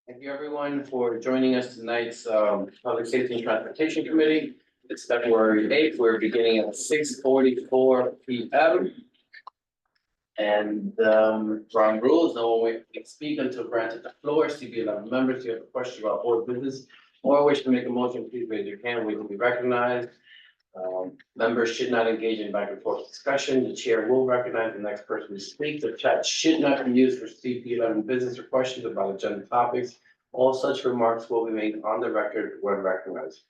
Thank you, everyone, for joining us tonight's Public Safety and Transportation Committee. It's February 8th. We're beginning at 6:44 p.m. And ground rules, no one will speak until granted the floor. CB11 members, if you have a question about board business or wish to make a motion, please raise your hand. We will be recognized. Members should not engage in back and forth discussion. The chair will recognize the next person to speak. The chat should not be used for CB11 business or questions about agenda topics. All such remarks will be made on the record when recognized.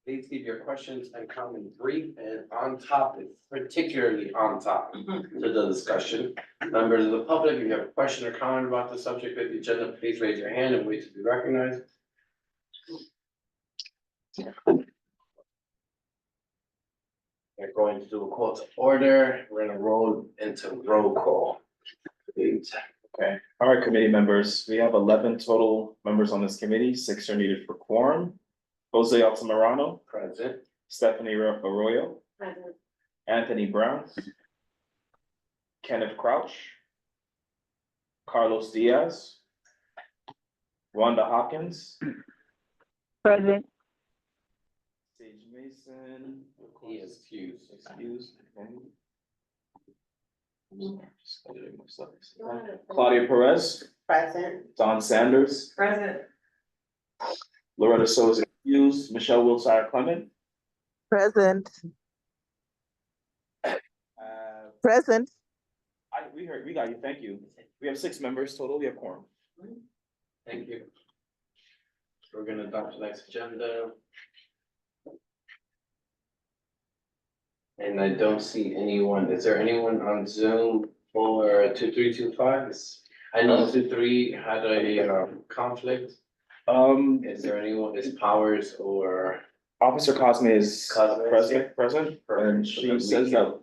Please keep your questions and comments brief and on topic, particularly on topic to the discussion. Members of the public, if you have a question or comment about the subject of the agenda, please raise your hand and wait to be recognized. We're going to do a call to order. We're gonna roll into roll call. Okay, all right, committee members, we have 11 total members on this committee, 6 are needed for quorum. Jose Altamirano, Present. Stephanie Arroyo, Present. Anthony Brown, Kenneth Crouch, Carlos Diaz, Wanda Hopkins, Present. Sage Mason. He is excused. Excused. Claudia Perez, Present. Don Sanders, Present. Loretta Souza excused, Michelle Wilshire Clement. Present. Present. We got you, thank you. We have 6 members total, we have quorum. Thank you. We're gonna adopt the next agenda. And I don't see anyone. Is there anyone on Zoom for 2325? I know 23 had a conflict. Is there anyone, is Powers or? Officer Cosme is Cosme, present, and she says that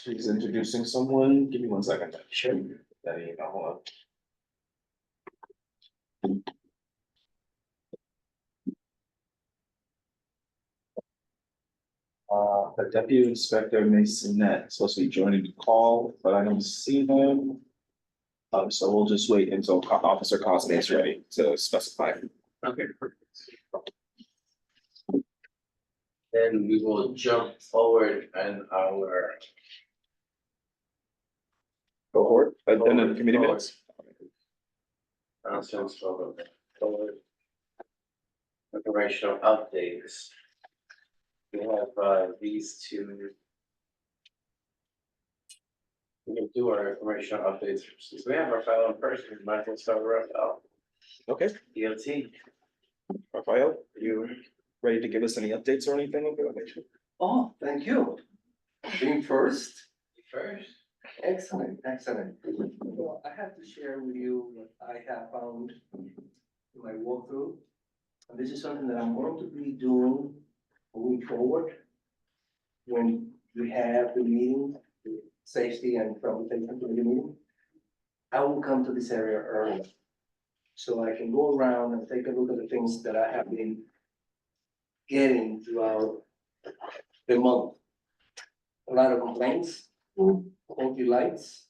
she's introducing someone. Give me 1 second. Sure. That email, hold on. The Deputy Inspector Masonette is supposed to be joining the call, but I don't see him. So we'll just wait until Officer Cosme is ready to specify. Okay, perfect. Then we will jump forward and our. Cohort, then the committee minutes. Announcements forward. Operational updates. We have these two. We can do our informational updates since we have our fellow in person. We might as well start right now. Okay, DOT. Rafael, are you ready to give us any updates or anything? Oh, thank you. Being first. First. Excellent, excellent. Well, I have to share with you what I have found in my walkthrough. And this is something that I'm going to be doing moving forward. When we have the meeting, the safety and transportation committee meeting, I will come to this area early. So I can go around and take a look at the things that I have been getting throughout the month. A lot of complaints, faulty lights,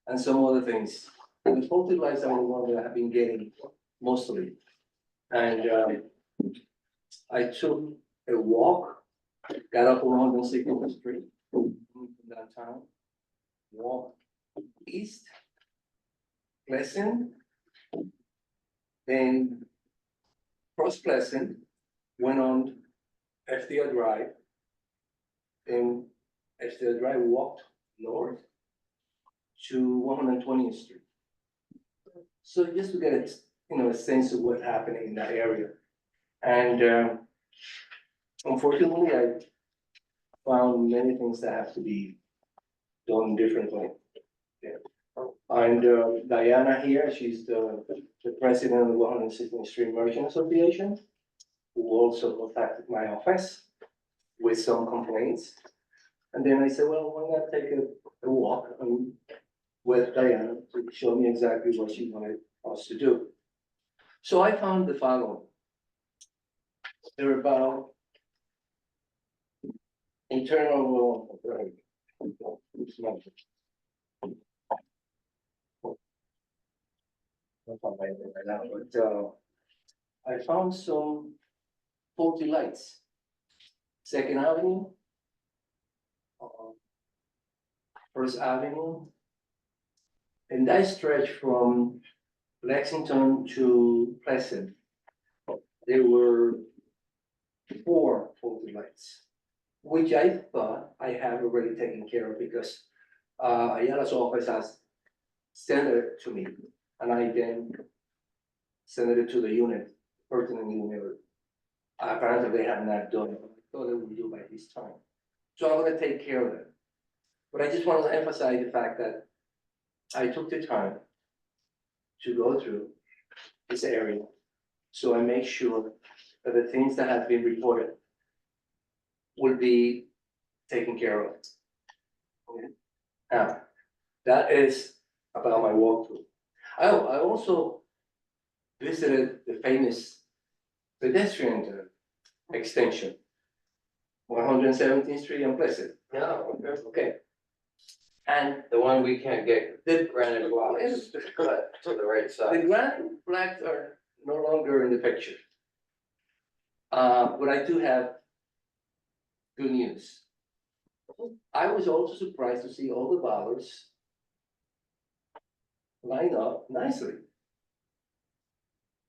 and some other things. And the faulty lights are the one that I have been getting mostly. And I took a walk, got up on 160th Street from downtown, walked east, Pleasant, then cross Pleasant, went on FDR Drive, then FDR Drive walked north to 120th Street. So just to get a sense of what's happening in that area. And unfortunately, I found many things that have to be done differently. Yeah. And Diana here, she's the president of the 160th Street Merchant Association, who also contacted my office with some complaints. And then I said, well, why not take a walk with Diana to show me exactly what she wanted us to do. So I found the following. There are about internal. don't find anything right now, but, I found some faulty lights. Second Avenue. First Avenue. And that stretch from Lexington to Pleasant. There were 4 faulty lights, which I thought I have already taken care of because Ayala's office has sent it to me, and I then sent it to the unit, pertinent unit. Apparently they have not done it. I thought they would do by this time. So I'm gonna take care of it. But I just want to emphasize the fact that I took the time to go through this area. So I make sure that the things that have been reported will be taken care of. Okay. Now, that is about my walkthrough. I also visited the famous pedestrian extension, 117th Street and Pleasant. No, okay. Okay. And The one we can't get the granite blocks cut to the right the size. granite blocks are no longer in the picture. But I do have good news. I was also surprised to see all the bollards line up nicely.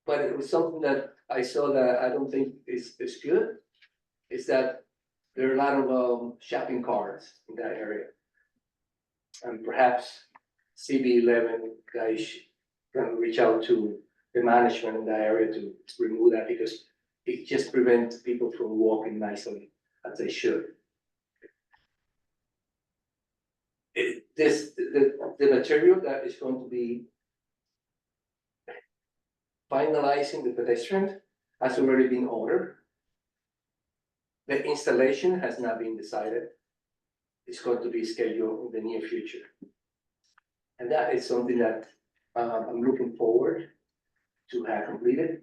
But it was something that I saw that I don't think is good, is that there are a lot of shopping carts in that area. And perhaps CB11 guys can reach out to the management in that area to remove that, because it just prevents people from walking nicely as they should. The material that is going to be finalizing the pedestrian has already been ordered. The installation has not been decided. It's going to be scheduled in the near future. And that is something that I'm looking forward to have completed,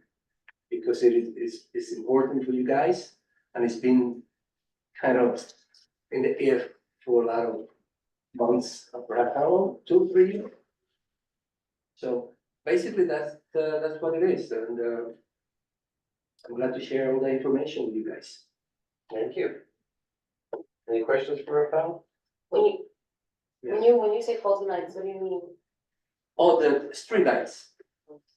because it's important for you guys, and it's been kind of in the air for a lot of months, perhaps how long, 2, 3 years. So basically that's what it is, and I'm glad to share all the information with you guys. Thank you. Any questions for Rafael? When you say faulty lights, what do you mean? All the streetlights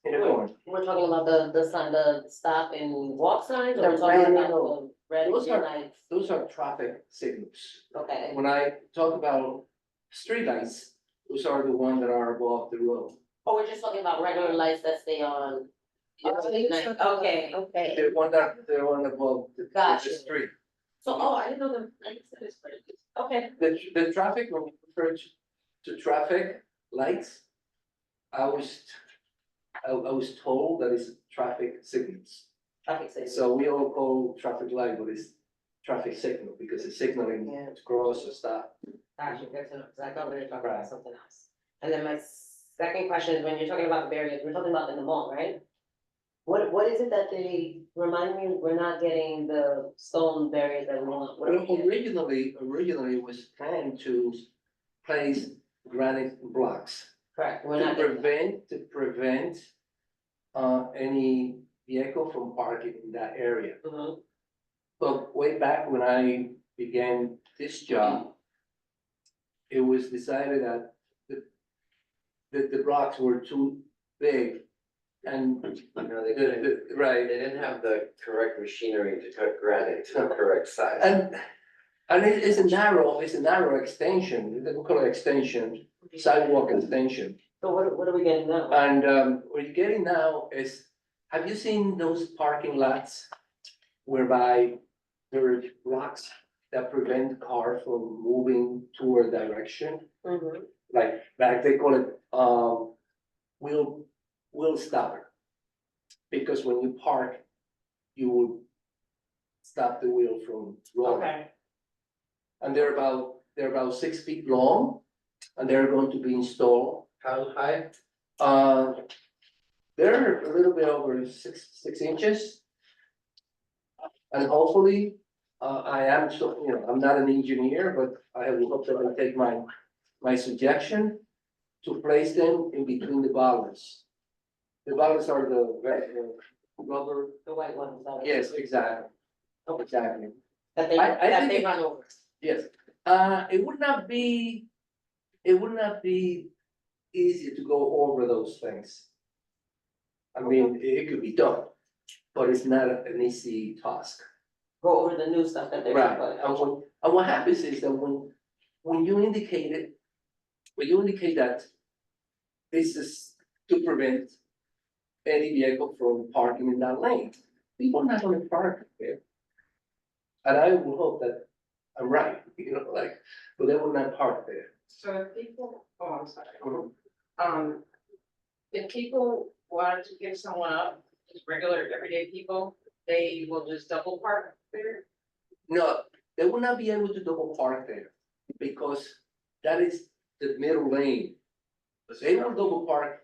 in the corner. We're talking about the sign, the stop and walk signs, or The we're talking red, about the red those are- lights? Those are traffic signals. Okay, When I talk about streetlights, those are the ones that are above the road. or we're just talking about regular lights that stay on? Okay, okay. The one above the Gotcha. street. So, I didn't know the, I guess it is pretty, okay. The traffic, when we refer to traffic lights, I was told that it's traffic signals. Traffic signals. So we all call traffic light, but it's traffic signal, because it's signaling Yeah. to cross or stop. Gotcha, good to know, because I thought we were talking about something else. And then my second question is, when you're talking about the barriers, we're talking about in the mall, right? What is it that they, remind me, we're not getting the stone barriers that we want? What are Well, we getting? originally it was planned to place granite blocks Correct, we're to not getting that. prevent any vehicle from parking in that area. Mhm. But way back when I began this job, it was decided that the blocks were too big, and No, they couldn't, right. they didn't have the correct machinery to cut granite to the correct size. And it's a narrow extension, they call it extension, sidewalk extension. So what are we getting now? And what you're getting now is, have you seen those parking lots whereby there are blocks that prevent cars from moving toward a direction? Mhm. Like they call it wheel stopper. Because when you park, you will stop the wheel from rolling. Okay, And they're about 6 feet long, and they're going to be installed. How high? They're a little bit over 6 inches. And hopefully, I am, so, I'm not an engineer, but I will hope that I take my suggestion to place them in between the bollards. The bollards are the rubber, The white ones. that are- yes, exactly, exactly, That they, I that think they it- run over. yes. It would not be, easy to go over those things. I mean, it could be done, but it's not an easy task. Go over the new stuff that they're. Right, putting. and what happens is that when you indicate it, that this is to prevent any vehicle from parking in that lane, people are not gonna park there. And I will hope that I'm right, but they will not park there. So if people, oh, I'm sorry. If people wanted to give someone up, just regular everyday people, they will just double park there? No, they will not be able to double park there, because that is the middle lane. They will double park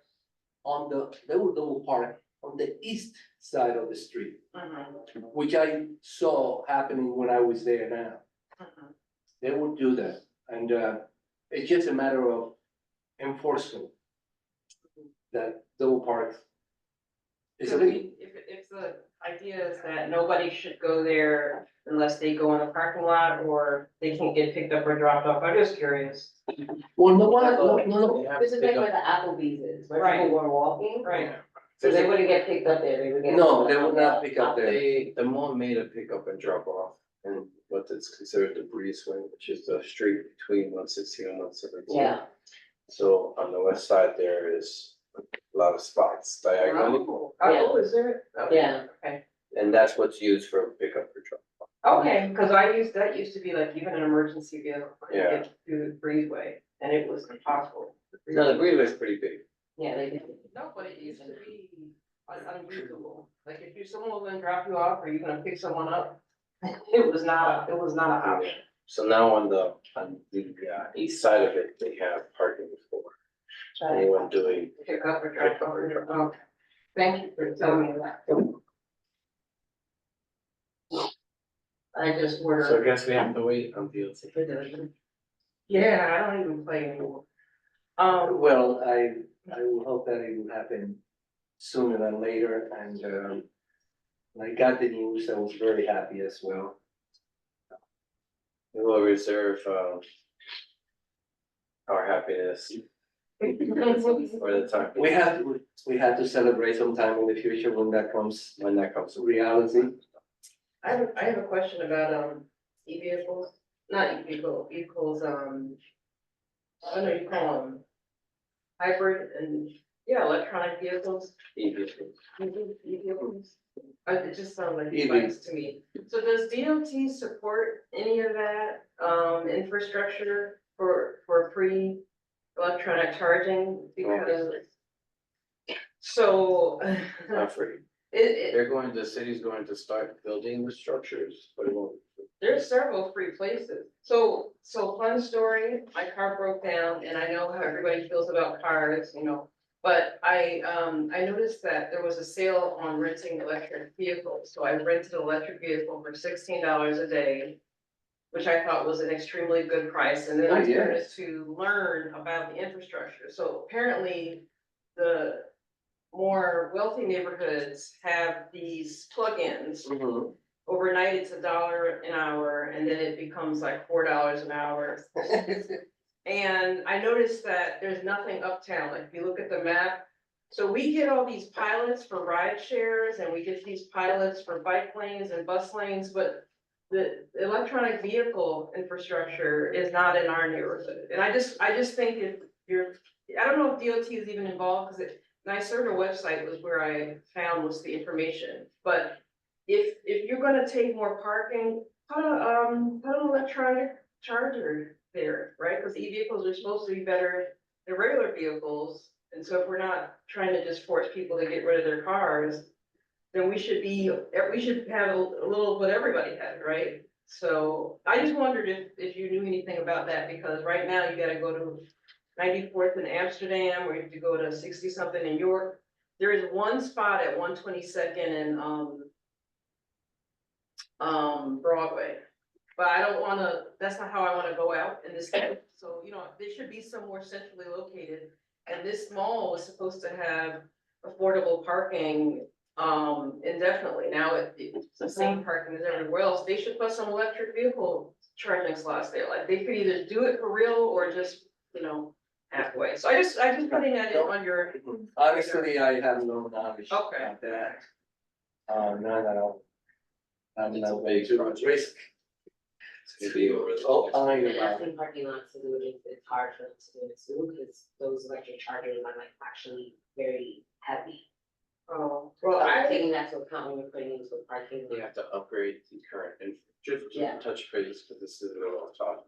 on the east side of the street, which I saw happening when I was there now. They would do that, and it's just a matter of enforcement. That double park is So illegal. if the idea is that nobody should go there unless they go in the parking lot or they can't get picked up or dropped off, I'm just curious. Well, no, They have This to is pick like up- where the Applebee's is, where Right. people were walking. Right. So they wouldn't get picked up there, they would get. No, they would not pick up there. The mall made a pickup and drop off in what is considered the breezeway, which is the street between 116 and 117. Yeah. So on the west side, there is a lot of spots diagonally, Oh, is there? Okay, Yeah. Okay, and that's what's used for pickup or drop off. okay, cause that used to be like even an emergency vehicle, to Yeah. get through the breezeway, and it was impossible. No, the breezeway is pretty big. Yeah, they did. No, but it used to be unusable, like if someone was gonna drop you off or you're gonna pick someone up, it was not an option. So now on the east side of it, they have parking for anyone doing. Pick up or drop off. Okay. Thank you for telling me that. I just So were, I guess we have to wait on DLT. yeah, I don't even play anymore. Well, I will hope that it will happen sooner than later, and when I got the news, I was very happy as well. We will reserve our happiness for the time. We have to celebrate sometime in the future when that comes to reality. I have a question about e-vehicles, not vehicles, I don't know, you call them hybrid and, yeah, electronic vehicles. E-vehicles. It just sounds like e-bikes to me. So does DOT support any of that infrastructure for free electronic charging? Because so Not free. The city's going to start building the structures, but it won't. there's several free places. So fun story, my car broke down and I know how everybody feels about cars, but I noticed that there was a sale on renting electric vehicles. So I rented an electric vehicle for $16 a day, which I thought was an extremely good price. And then I Oh, yeah. started to learn about the infrastructure. So apparently the more wealthy neighborhoods have these plugins. Overnight, it's $1 an hour, and then it becomes like $4 an hour. And I noticed that there's nothing uptown, like if you look at the map. So we get all these pilots for ride shares, and we get these pilots for bike lanes and bus lanes, but the electronic vehicle infrastructure is not in our neighborhood. And I just think if I don't know if DOT is even involved, because NYSERDA website was where I found most of the information, but if you're gonna take more parking, put an electronic charger there, right? Because e-vehicles are supposed to be better than regular vehicles, and so if we're not trying to just force people to get rid of their cars, then we should have a little what everybody has, right? So I just wondered if you knew anything about that, because right now you gotta go to 94th in Amsterdam, or you have to go to 60-something in York. There is one spot at 122nd and Broadway. But I don't wanna, that's not how I wanna go out in this town. So, they should be somewhere centrally located. And this mall was supposed to have affordable parking indefinitely. Now it's the same parking as everywhere else. They should put some electric vehicle charging slots there. Like they could either do it for real or just, halfway. So I just putting that in on your, Honestly, I have no knowledge Okay. about that. None at all. I'm not way too much risk. Oh, I And about asking parking lots to do it, it's hard for them to do it too, because those electric chargers are like actually very heavy. well, So I taking that to account when you're putting into a parking You lot. have to upgrade the current, and just Yeah. touch base, because this is a little off topic.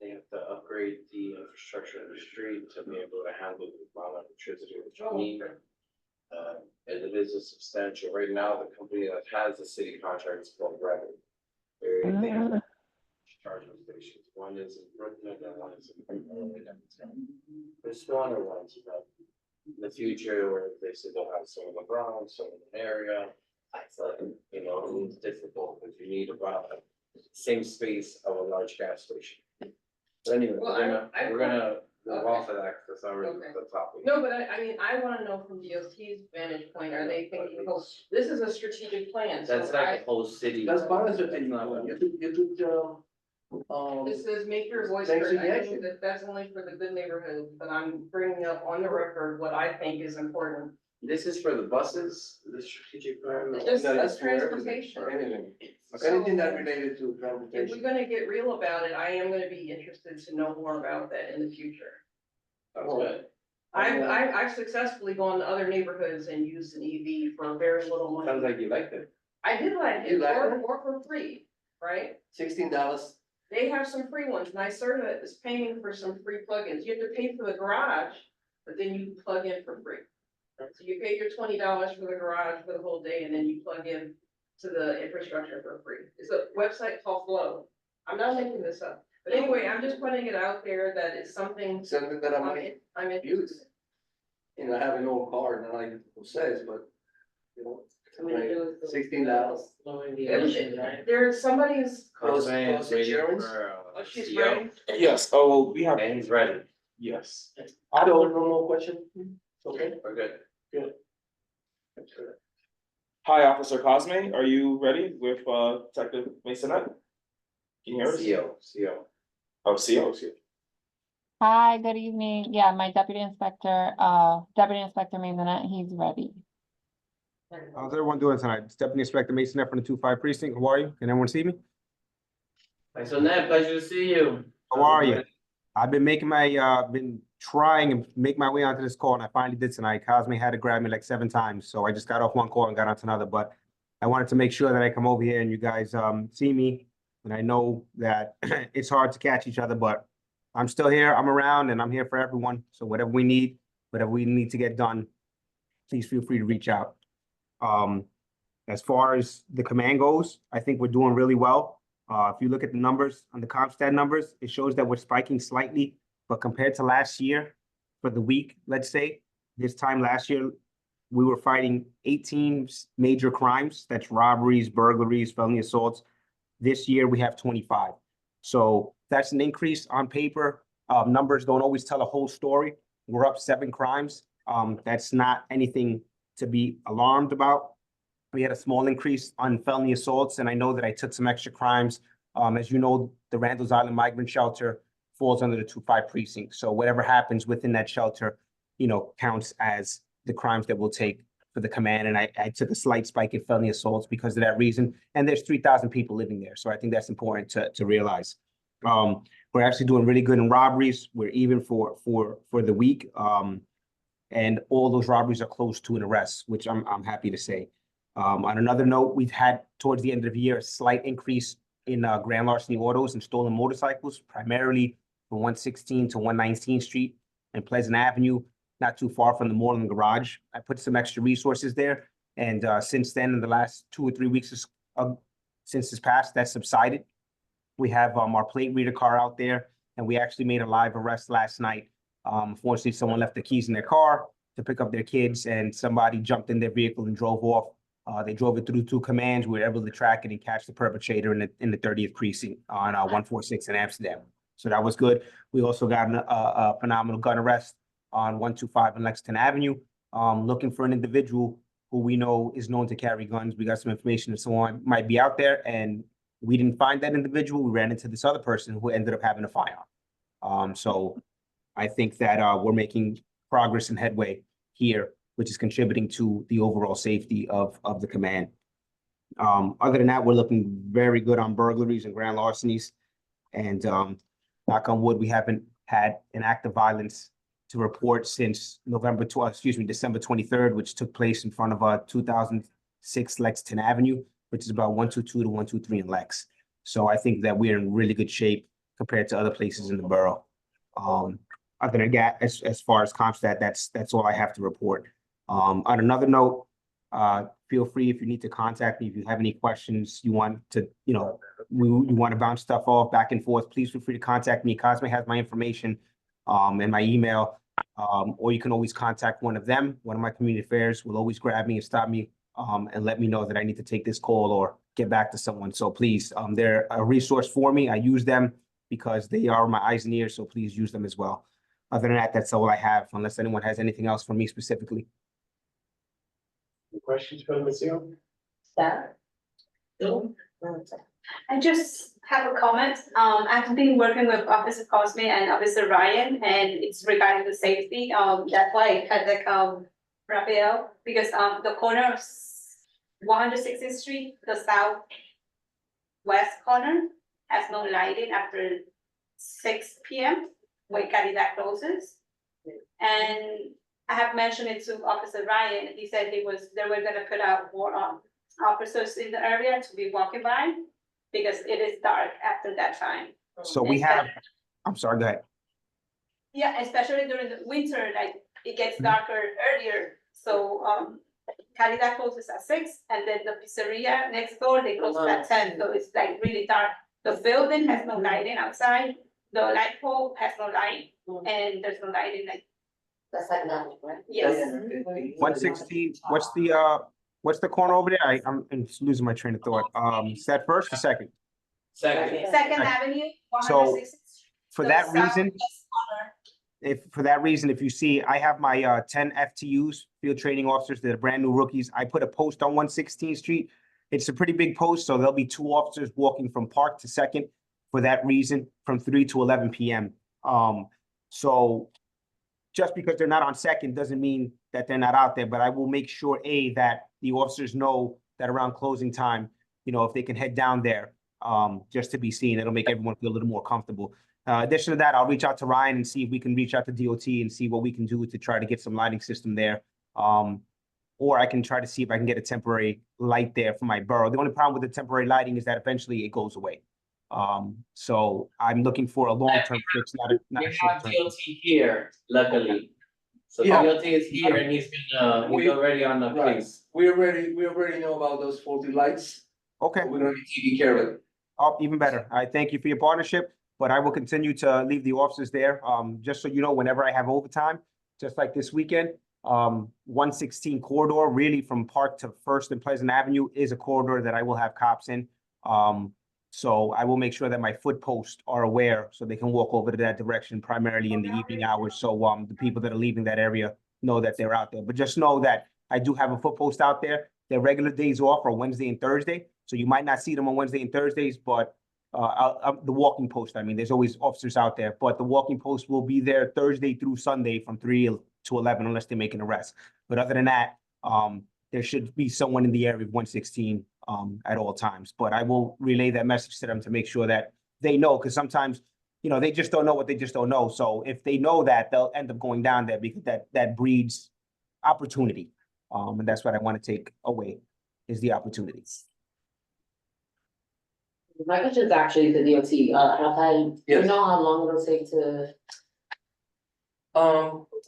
They have to upgrade the infrastructure of the street to be able to handle the amount of electricity which you need. And it is a substantial, right now, the company that has the city contract is called Revenue. They have charging stations, one is in Brooklyn and one is in. There's smaller ones, but in the future, where they said they'll have some in the Bronx, some in the area. So, it's difficult, because you need about the same space of a large gas station. But anyway, Well, we're gonna move off Okay. of that, because that's already Okay. the topic. No, but I wanna know from DOT's vantage point, are they thinking, oh, this is a strategic plan, so That's like a whole city. that's part of the That's thing. not what- You took, This says make your voice Thanks heard. for the I action. know that that's only for the good neighborhood, but I'm bringing up on the record what I think is important. This is for the buses, the strategic plan. This no, that's is for everything, transportation. for anything, So- anything that related to If we're transportation. gonna get real about it, I am gonna be interested to know more about that in the future. Sounds good. I've successfully gone to other neighborhoods and used an EV for very little Sounds money. like you liked it. I did like You it, like or it? for free, right? $16. They have some free ones, NYSERDA is paying for some free plugins, you have to pay for the garage, but then you can plug in for free. So you pay your $20 for the garage for the whole day, and then you plug in to the infrastructure for free. It's a website called Flow. I'm not making this up, but anyway, I'm just putting it out there that it's something Something that I'm interested in. I have an old car, not like who says, but, I'm gonna do it. $16. Lowering the emissions, right? There's somebody's, Close- Cosme is close waiting insurance? for, oh, she's CO. ready. Yes, oh, we have, And he's ready. yes. I don't, no more question? Okay. We're good. Hi, Officer Cosme, are you ready with Detective Masonette? Can you hear us? CO. Oh, CO, excuse me. Hi, good evening. Yeah, my Deputy Inspector Maisonette, he's ready. How's everyone doing tonight? It's Deputy Inspector Mason from the 2-5 precinct. How are you? Can everyone see me? Thanks for that, pleasure to see you. How are you? I've been been trying and make my way onto this call, and I finally did tonight. Cosme had to grab me like 7 times, so I just got off one call and got onto another, but I wanted to make sure that I come over here and you guys see me. And I know that it's hard to catch each other, but I'm still here, I'm around, and I'm here for everyone. So whatever we need to get done, please feel free to reach out. As far as the command goes, I think we're doing really well. If you look at the numbers on the CompStat numbers, it shows that we're spiking slightly, but compared to last year, for the week, let's say, this time last year, we were fighting 18 major crimes. That's robberies, burglaries, felony assaults. This year, we have 25. So that's an increase on paper. Numbers don't always tell a whole story. We're up 7 crimes. That's not anything to be alarmed about. We had a small increase on felony assaults, and I know that I took some extra crimes. As you know, the Randall's Island Migrant Shelter falls under the 2-5 precinct. So whatever happens within that shelter, counts as the crimes that we'll take for the command. And I took a slight spike in felony assaults because of that reason. And there's 3,000 people living there. So I think that's important to realize. We're actually doing really good in robberies. We're even for the week. And all those robberies are close to an arrest, which I'm happy to say. On another note, we've had towards the end of the year a slight increase in grand larceny autos and stolen motorcycles, primarily from 116 to 119 Street and Pleasant Avenue, not too far from the Moreland Garage. I put some extra resources there, and since then, in the last 2 or 3 weeks since this past, that's subsided. We have our plate reader car out there, and we actually made a live arrest last night. Unfortunately, someone left the keys in their car to pick up their kids, and somebody jumped in their vehicle and drove off. They drove it through 2 commands. We were able to track it and catch the perpetrator in the 30th precinct on 146 in Amsterdam. So that was good. We also got a phenomenal gun arrest on 125 in Lexington Avenue. looking for an individual who we know is known to carry guns. We got some information that someone might be out there, and we didn't find that individual. We ran into this other person who ended up having a firearm. So I think that we're making progress and headway here, which is contributing to the overall safety of the command. Other than that, we're looking very good on burglaries and grand larcenies. And knock on wood, we haven't had an act of violence to report since December 23rd, which took place in front of 2006 Lexington Avenue, which is about 122 to 123 in Lex. So I think that we're in really good shape compared to other places in the borough. Other than that, as far as CompStat, that's all I have to report. On another note, feel free if you need to contact me, if you have any questions you want to, you want to bounce stuff off back and forth, please feel free to contact me. Cosme has my information and my email, or you can always contact one of them. One of my community affairs will always grab me and stop me and let me know that I need to take this call or get back to someone. So please, they're a resource for me. I use them because they are my eyes and ears, so please use them as well. Other than that, that's all I have, unless anyone has anything else for me specifically. Any questions for Ms. Young? Staff? No. I just have a comment. I've been working with Officer Cosme and Officer Ryan, and it's regarding the safety. That's why I had like Raphael, because the corner of 160th Street, the southwest corner, has no lighting after 6 p.m. when Caridad closes. And I have mentioned it to Officer Ryan. He said they were gonna put out more officers in the area to be walking by, because it is dark after that time. So we have, I'm sorry, go ahead. Yeah, especially during the winter, like it gets darker earlier. So Caridad closes at 6, and then the pizzeria next door, they close at 10. So it's like really dark. The building has no lighting outside. The light pole has no light, and there's no lighting like. That's like nothing, right? Yes. 116, what's the corner over there? I'm just losing my train of thought. Is that first or second? Second. Second Avenue, So, 160th. For The that reason, southwest corner. if you see, I have my 10 FTUs, field training officers, that are brand new rookies. I put a post on 116th Street. It's a pretty big post, so there'll be 2 officers walking from Park to Second for that reason, from 3 to 11 p.m. So just because they're not on Second doesn't mean that they're not out there, but I will make sure, that the officers know that around closing time, if they can head down there, just to be seen. It'll make everyone feel a little more comfortable. Addition to that, I'll reach out to Ryan and see if we can reach out to DOT and see what we can do to try to get some lighting system there. Or I can try to see if I can get a temporary light there for my borough. The only problem with the temporary lighting is that eventually it goes away. So I'm looking for a long-term fix, not We a have short-term. DOT here, luckily. So Yeah. DOT is here and he's already on the Right. case. We already know about those faulty lights. Okay. We're gonna be taking care of it. Oh, even better. I thank you for your partnership, but I will continue to leave the officers there. Just so you know, whenever I have overtime, just like this weekend, 116 corridor, really from Park to First and Pleasant Avenue, is a corridor that I will have cops in. So I will make sure that my foot posts are aware so they can walk over to that direction primarily in the evening hours. So the people that are leaving that area know that they're out there. But just know that I do have a foot post out there. Their regular days off are Wednesday and Thursday. So you might not see them on Wednesday and Thursdays, but the walking post, I mean, there's always officers out there, but the walking post will be there Thursday through Sunday from 3 to 11 unless they make an arrest. But other than that, there should be someone in the area of 116 at all times. But I will relay that message to them to make sure that they know, because sometimes, they just don't know what they just don't know. So if they know that, they'll end up going down there because that breeds opportunity. And that's what I want to take away, is the opportunities. My question is actually to DOT, Rafael, do you Yes. know how long it'll take to?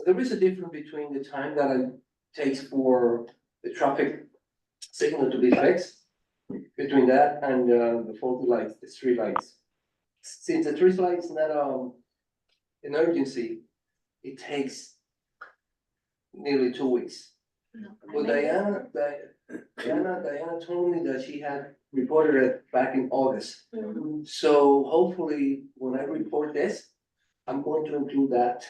There is a difference between the time that it takes for the traffic signal to be fixed, between that and the faulty lights, the street lights. Since the street lights not an urgency, it takes nearly 2 weeks. But Diana told me that she had reported it back in August. So hopefully, when I report this, I'm going to include that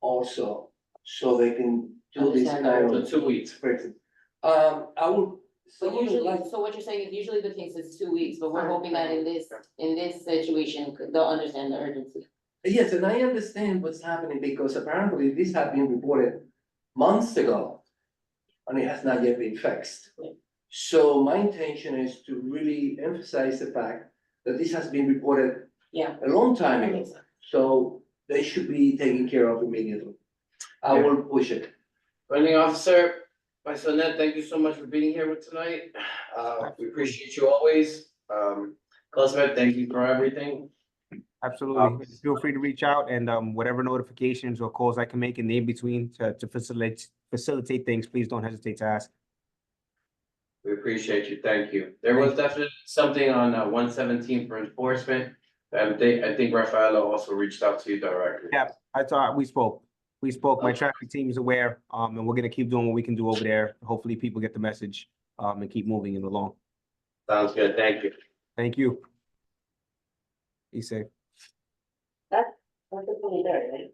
also, so they can to this kind of. So 2 weeks. person. I would. So someone would usually, like- so what you're saying is usually the case is 2 weeks, but we're hoping that in this situation, they'll understand the urgency. Yes, and I understand what's happening because apparently this had been reported months ago. And it has not yet been fixed. Yeah. So my intention is to really emphasize the fact that this has been reported Yeah. a long time That ago. makes sense. So they should be taken care of immediately. I will push it. Running officer, Vice Ned, thank you so much for being here with tonight. We appreciate you always. Cosmet, thank you for everything. Absolutely. Feel free to reach out and whatever notifications or calls I can make in the in-between to facilitate things, please don't hesitate to ask. We appreciate you, thank you. There was definitely something on 117 for enforcement. I think Rafaela also reached out to you directly. Yeah, I thought we spoke. My traffic team is aware, and we're gonna keep doing what we can do over there. Hopefully people get the message, and keep moving it along. Sounds good, thank you. Thank you. Be safe. That's the fully there, right?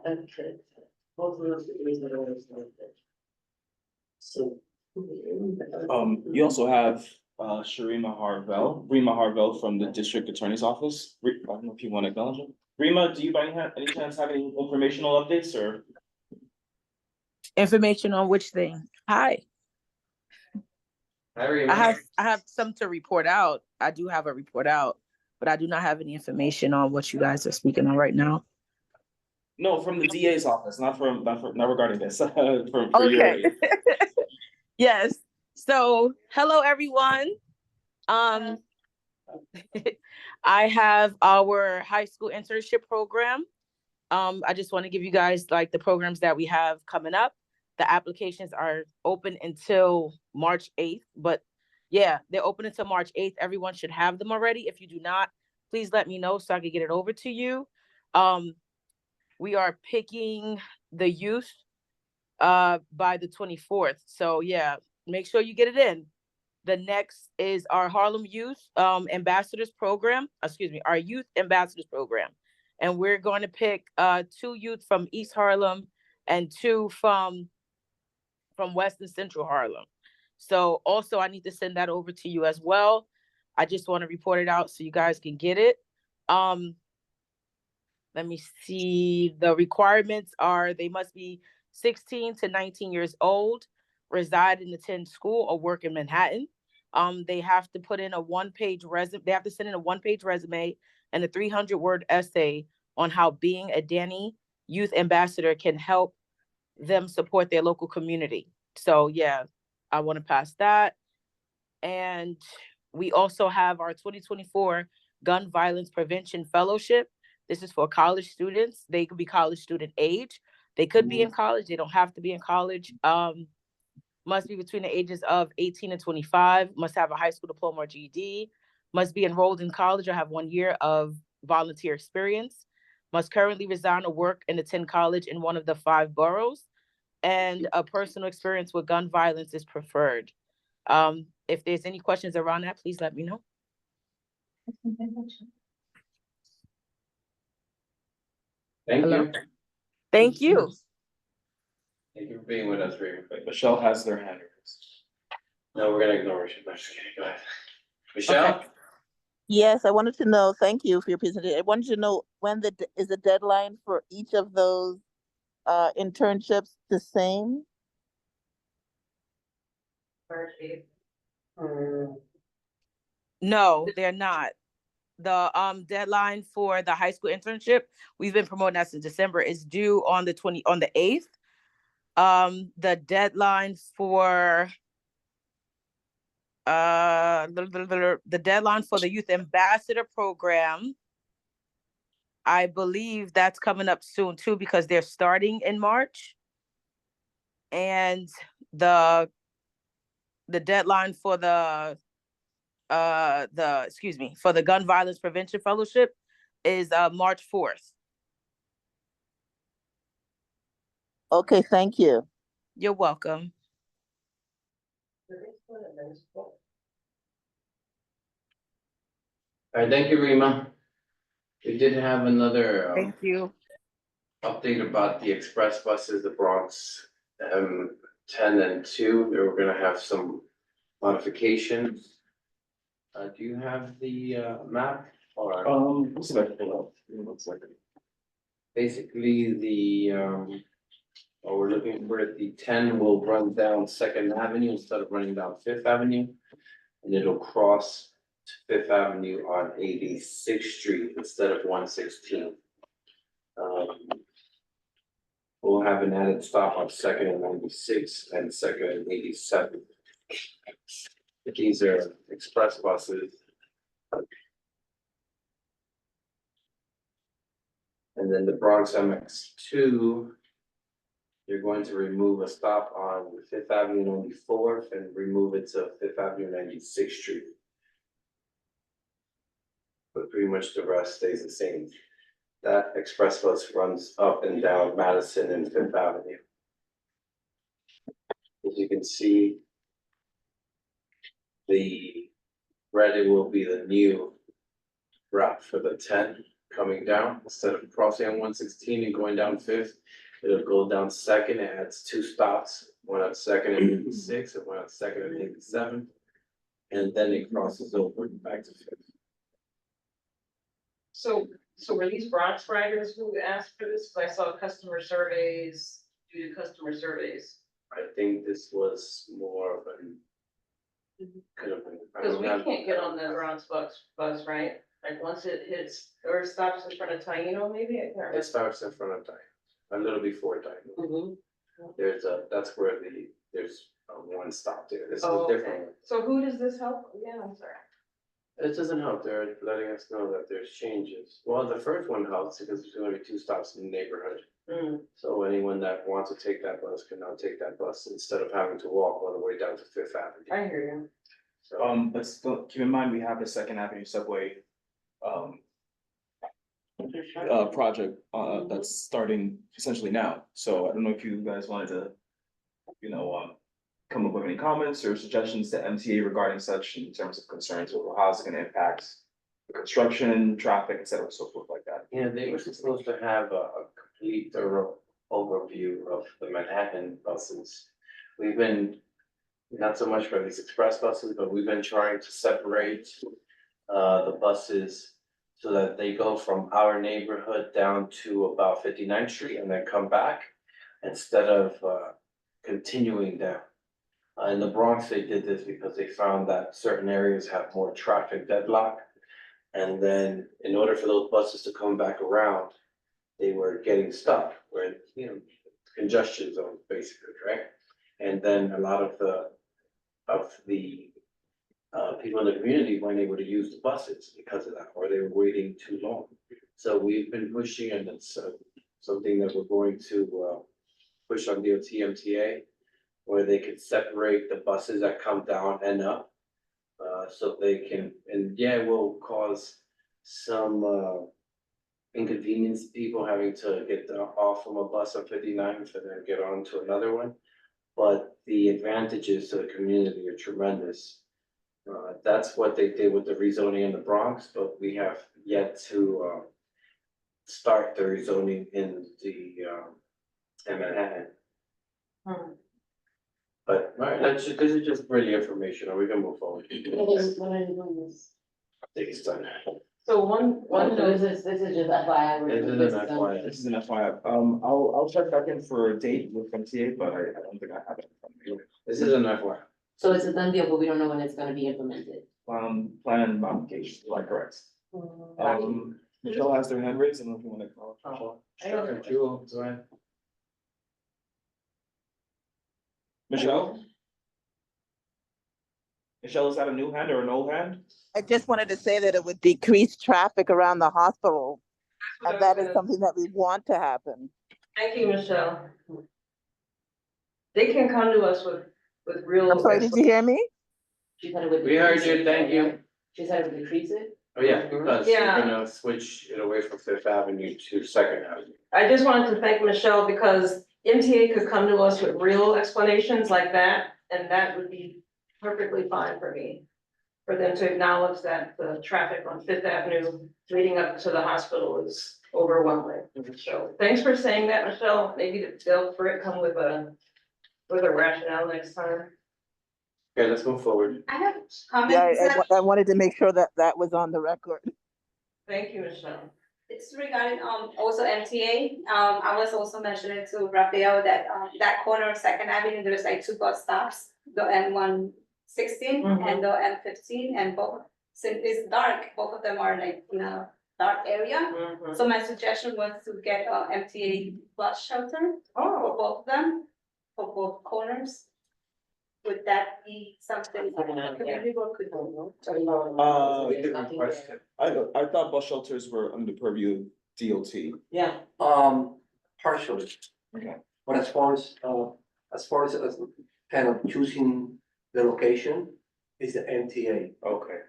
Okay. Both of those reasons are always like that. So. You also have Rima Harvell from the district attorney's office. I don't know if you want to acknowledge him. Rima, do you by any chance have any informational updates or? Information on which thing? Hi, Hi, Rima. I have some to report out. I do have a report out, but I do not have any information on what you guys are speaking on right now. No, from the DA's office, not regarding this, for your. Okay. Yes. So, hello, everyone. I have our high school internship program. I just want to give you guys like the programs that we have coming up. The applications are open until March 8th, but yeah, they're open until March 8th. Everyone should have them already. If you do not, please let me know so I can get it over to you. We are picking the youth by the 24th. So yeah, make sure you get it in. The next is our Harlem Youth Ambassadors Program, our Youth Ambassadors Program. And we're going to pick 2 youth from East Harlem and 2 from West and Central Harlem. So also I need to send that over to you as well. I just want to report it out so you guys can get it. Let me see. The requirements are they must be 16 to 19 years old, reside and attend school or work in Manhattan. They have to put in a 1-page resume. They have to send in a 1-page resume and a 300-word essay on how being a Danny Youth Ambassador can help them support their local community. So yeah, I want to pass that. And we also have our 2024 Gun Violence Prevention Fellowship. This is for college students. They could be college student age. They could be in college. They don't have to be in college. Must be between the ages of 18 and 25, must have a high school diploma or GED, must be enrolled in college or have 1 year of volunteer experience, must currently reside or work and attend college in one of the 5 boroughs, and a personal experience with gun violence is preferred. If there's any questions around that, please let me know. Thank Hello? you. Thank you. Thank you for being with us, Rima. Michelle has their hand raised. No, we're gonna ignore you. I'm just kidding. Go ahead. Michelle? Okay. Yes, I wanted to know, thank you for your presentation. I wanted to know when is the deadline for each of those internships the same? No, they're not. The deadline for the high school internship, we've been promoting that since December, is due on the 8th. The deadline for the deadline for the Youth Ambassador Program, I believe that's coming up soon too, because they're starting in March. And the deadline for the Gun Violence Prevention Fellowship is March 4th. Okay, thank you. You're welcome. All right, thank you, Rima. We did have another Thank you. update about the express buses, the Bronx, 10 and 2, they were gonna have some modifications. Do you have the, map or? Let's see if I can pull it up. Give me 1 second. Basically, what we're looking for, the 10 will run down Second Avenue instead of running down Fifth Avenue. And it'll cross to Fifth Avenue on 86th Street instead of 116th. We'll have an added stop on Second and 96 and Second and 87. These are express buses. And then the Bronx MX2, you're going to remove a stop on Fifth Avenue 94th and remove it to Fifth Avenue 96th Street. But pretty much the rest stays the same. That express bus runs up and down Madison and Fifth Avenue. As you can see, the red will be the new route for the 10 coming down. Instead of crossing on 116 and going down Fifth, it'll go down Second. It adds 2 stops, one on Second and 86 and one on Second and 87. And then it crosses over back to Fifth. So were these Bronx riders who asked for this? Cause I saw customer surveys, due to customer surveys. I think this was more of an. Could have been. I Cause don't we have- can't get on the Bronx bus, right? Like once it hits or stops in front of Taino, maybe? I can't remember. It starts in front of Dino, a little before Dino. Mhm. That's where there's one stop there. This is Oh, a okay. different one. So who does this help? Yeah, I'm sorry. It doesn't help. They're letting us know that there's changes. Well, the first one helps because there's only 2 stops in the neighborhood. Mm. So anyone that wants to take that bus can now take that bus instead of having to walk all the way down to Fifth Avenue. I hear you. So, But still, keep in mind, we have the Second Avenue subway, project, that's starting essentially now. So I don't know if you guys wanted to, come up with any comments or suggestions to MTA regarding such in terms of concerns over how it's gonna impact the construction, traffic, et cetera, so forth like that. yeah, they were supposed to have a complete thorough overview of the Manhattan buses. We've been, not so much for these express buses, but we've been trying to separate the buses so that they go from our neighborhood down to about 59th Street and then come back instead of continuing down. In the Bronx, they did this because they found that certain areas have more traffic deadlock. And then in order for those buses to come back around, they were getting stuck where, congestion zones basically, right? And then a lot of the people in the community weren't able to use the buses because of that, or they were waiting too long. So we've been pushing, and it's something that we're going to push on DOT MTA, where they can separate the buses that come down and up. So they can, and yeah, it will cause some inconvenience, people having to get off from a bus on 59th and then get on to another one. But the advantages to the community are tremendous. That's what they did with the rezoning in the Bronx, but we have yet to start the rezoning in Manhattan. Hmm. But, all right, this is just really information, or we can move forward. I think When are you doing this? it's done. So one So note, this is just FYI. we're This doing is an this, FYI. This is an FYI. I'll check back in for a date with MTA, but I don't think I have it in front of me. This is an FYI. So it's a done deal, but we don't know when it's gonna be implemented. Plan modification, like correct. Michelle has their hand raised, I don't know if you wanna call. Sure, Jewel, go ahead. Michelle? Michelle, is that a new hand or an old hand? I just wanted to say that it would decrease traffic around the hospital, that's and what I that was is gonna- something that we want to happen. Thank you, Michelle. They can come to us with real. I'm sorry, did you hear me? She said it would. We heard decrease you, it, thank you. right? She said it would decrease it? Oh, yeah, because you're Yeah. gonna switch it away from Fifth Avenue to Second Avenue. I just wanted to thank Michelle because MTA could come to us with real explanations like that, and that would be perfectly fine for me. For them to acknowledge that the traffic on Fifth Avenue leading up to the hospital is overwhelming. So thanks for saying that, Michelle. Maybe they'll come with a rationale next time. Okay, let's move forward. I have Yeah, comments. I wanted to make sure that that was on the record. Thank you, Michelle. It's regarding also MTA. I was also mentioning to Raphael that that corner of Second Avenue, there's like two bus stops, the M116 and the M15, and both, since it's dark, both of them are like in a dark area. So my suggestion was to get a MTA bus shelter for both of them, for both corners. Would that be something? Community work could do? We did request it. I thought bus shelters were under purview of DOT. Yeah. Partially. Okay. But as far as kind of choosing the location is the MTA. Okay,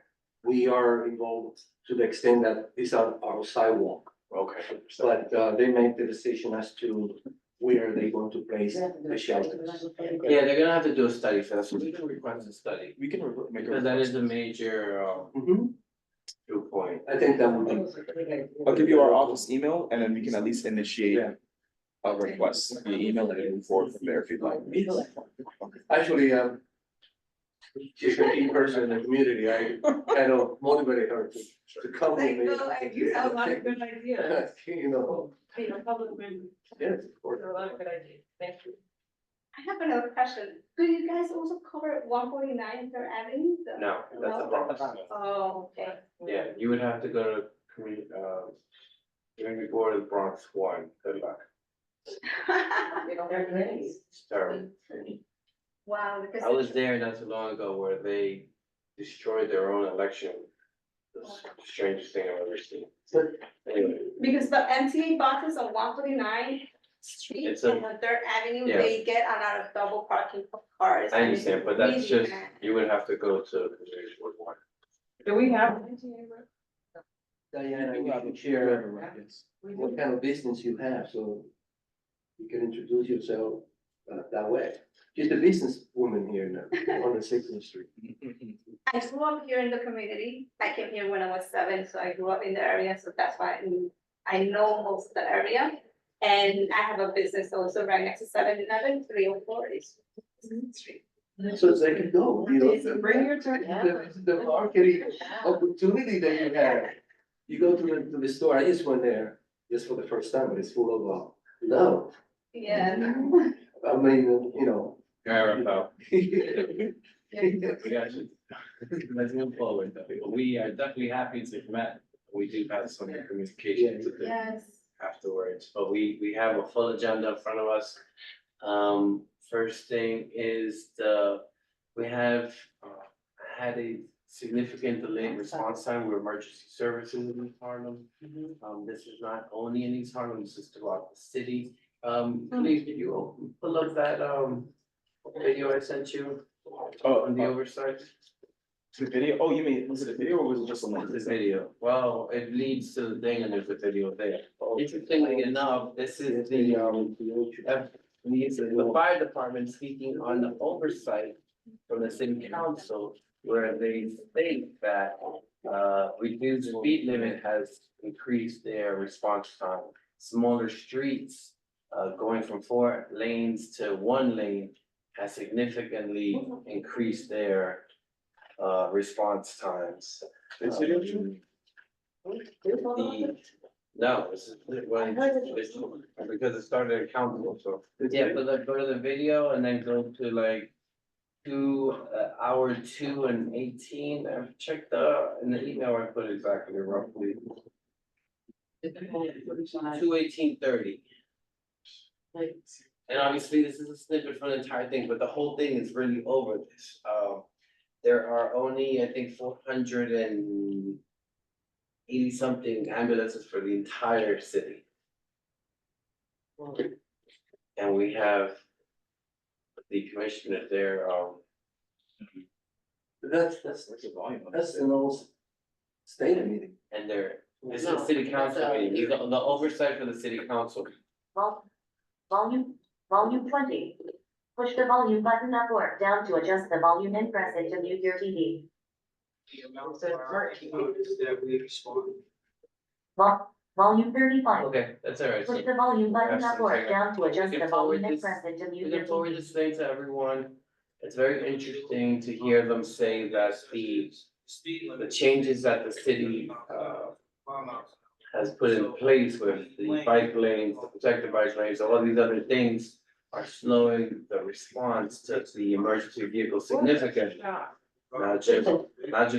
We are involved to the extent that it's on our sidewalk, okay. but they make the decision as to where they're going to place the shelters. Yeah, they're gonna have to do a study for that, so we can request a study, We can make a because that is a request. major, Mhm. viewpoint. I think that would be. I'll give you our office email and then we can at least initiate Yeah. a request via email and then move forward from there if you'd like. Actually, she's a key person in the community. I kind of motivated her to come with me. You have a lot of good ideas. You know, Hey, a public member, yes, of course. there are a lot of good ideas. Thank you. I have another question. Do you guys also cover 149 Third Avenue? No, that's a Bronx. Oh, okay. Yeah, you would have to go to community board of Bronx one, good luck. You know, they're great. It's terrible. Wow, because. I was there not too long ago where they destroyed their own election. The strangest thing I've ever seen. Anyway, Because the MTA buses on 149 Street It's a- and the Third Avenue, Yeah. they get a lot of double parking for cars. I and it's understand, but that's really just, bad. you would have to go to community board one. Do we have? Diana, We you have can a- share we have a rep, yes. what kind of business you have, so you can introduce yourself that way. She's a business woman here now, on the Sixth Street. I grew up here in the community. I came here when I was 7, so I grew up in the area, so that's why I know most of the area. And I have a business also right next to 7-Eleven, 304 is Street. So they can go, you know. Bring your turn. The marketing opportunity that you have. You go to the store, I just went there, just for the first time, but it's full of love. Yeah. I mean, you know. Yeah, Rafael. Yeah. We got you. Let's move forward. We are definitely happy to have met. We do have some communication to do Yes. afterwards, but we have a full agenda in front of us. First thing is we have had a significant delay in response time with emergency services in East Harlem. This is not only in East Harlem, this is throughout the city. Please, could you pull up that video I sent you on the oversight? The video, oh, you mean, was it a video or was it just a link? This video, well, it leads to the thing and there's a video there. Interestingly enough, this is the fire department speaking on the oversight from the city council, where they state that reduced speed limit has increased their response time. Smaller streets, going from 4 lanes to 1 lane has significantly increased their response times. This video, Jim? No, this is because it started at council, so. Yeah, but go to the video and then go to like hour 2 and 18. I've checked in the email I put exactly roughly. 2:18:30. And obviously, this is a snippet from the entire thing, but the whole thing is really over this. There are only, I think, 480 something ambulances for the entire city. And we have the commissioner there, That's a volume. the most state meeting. and this is the city council meeting, the oversight for the city council. Volume 20. Push the volume button up or down to adjust the volume and press it to mute your TV. Volume 35. Okay, that's all right. So Push the volume button Perhaps upward sometime- down to we adjust can the forward volume and this- press it to We mute can your forward TV. this thing to everyone. It's very interesting to hear them say that the changes that the city has put in place with the bike lanes, the protected bike lanes, all these other things are slowing the response to the emergency vehicle significantly. Not just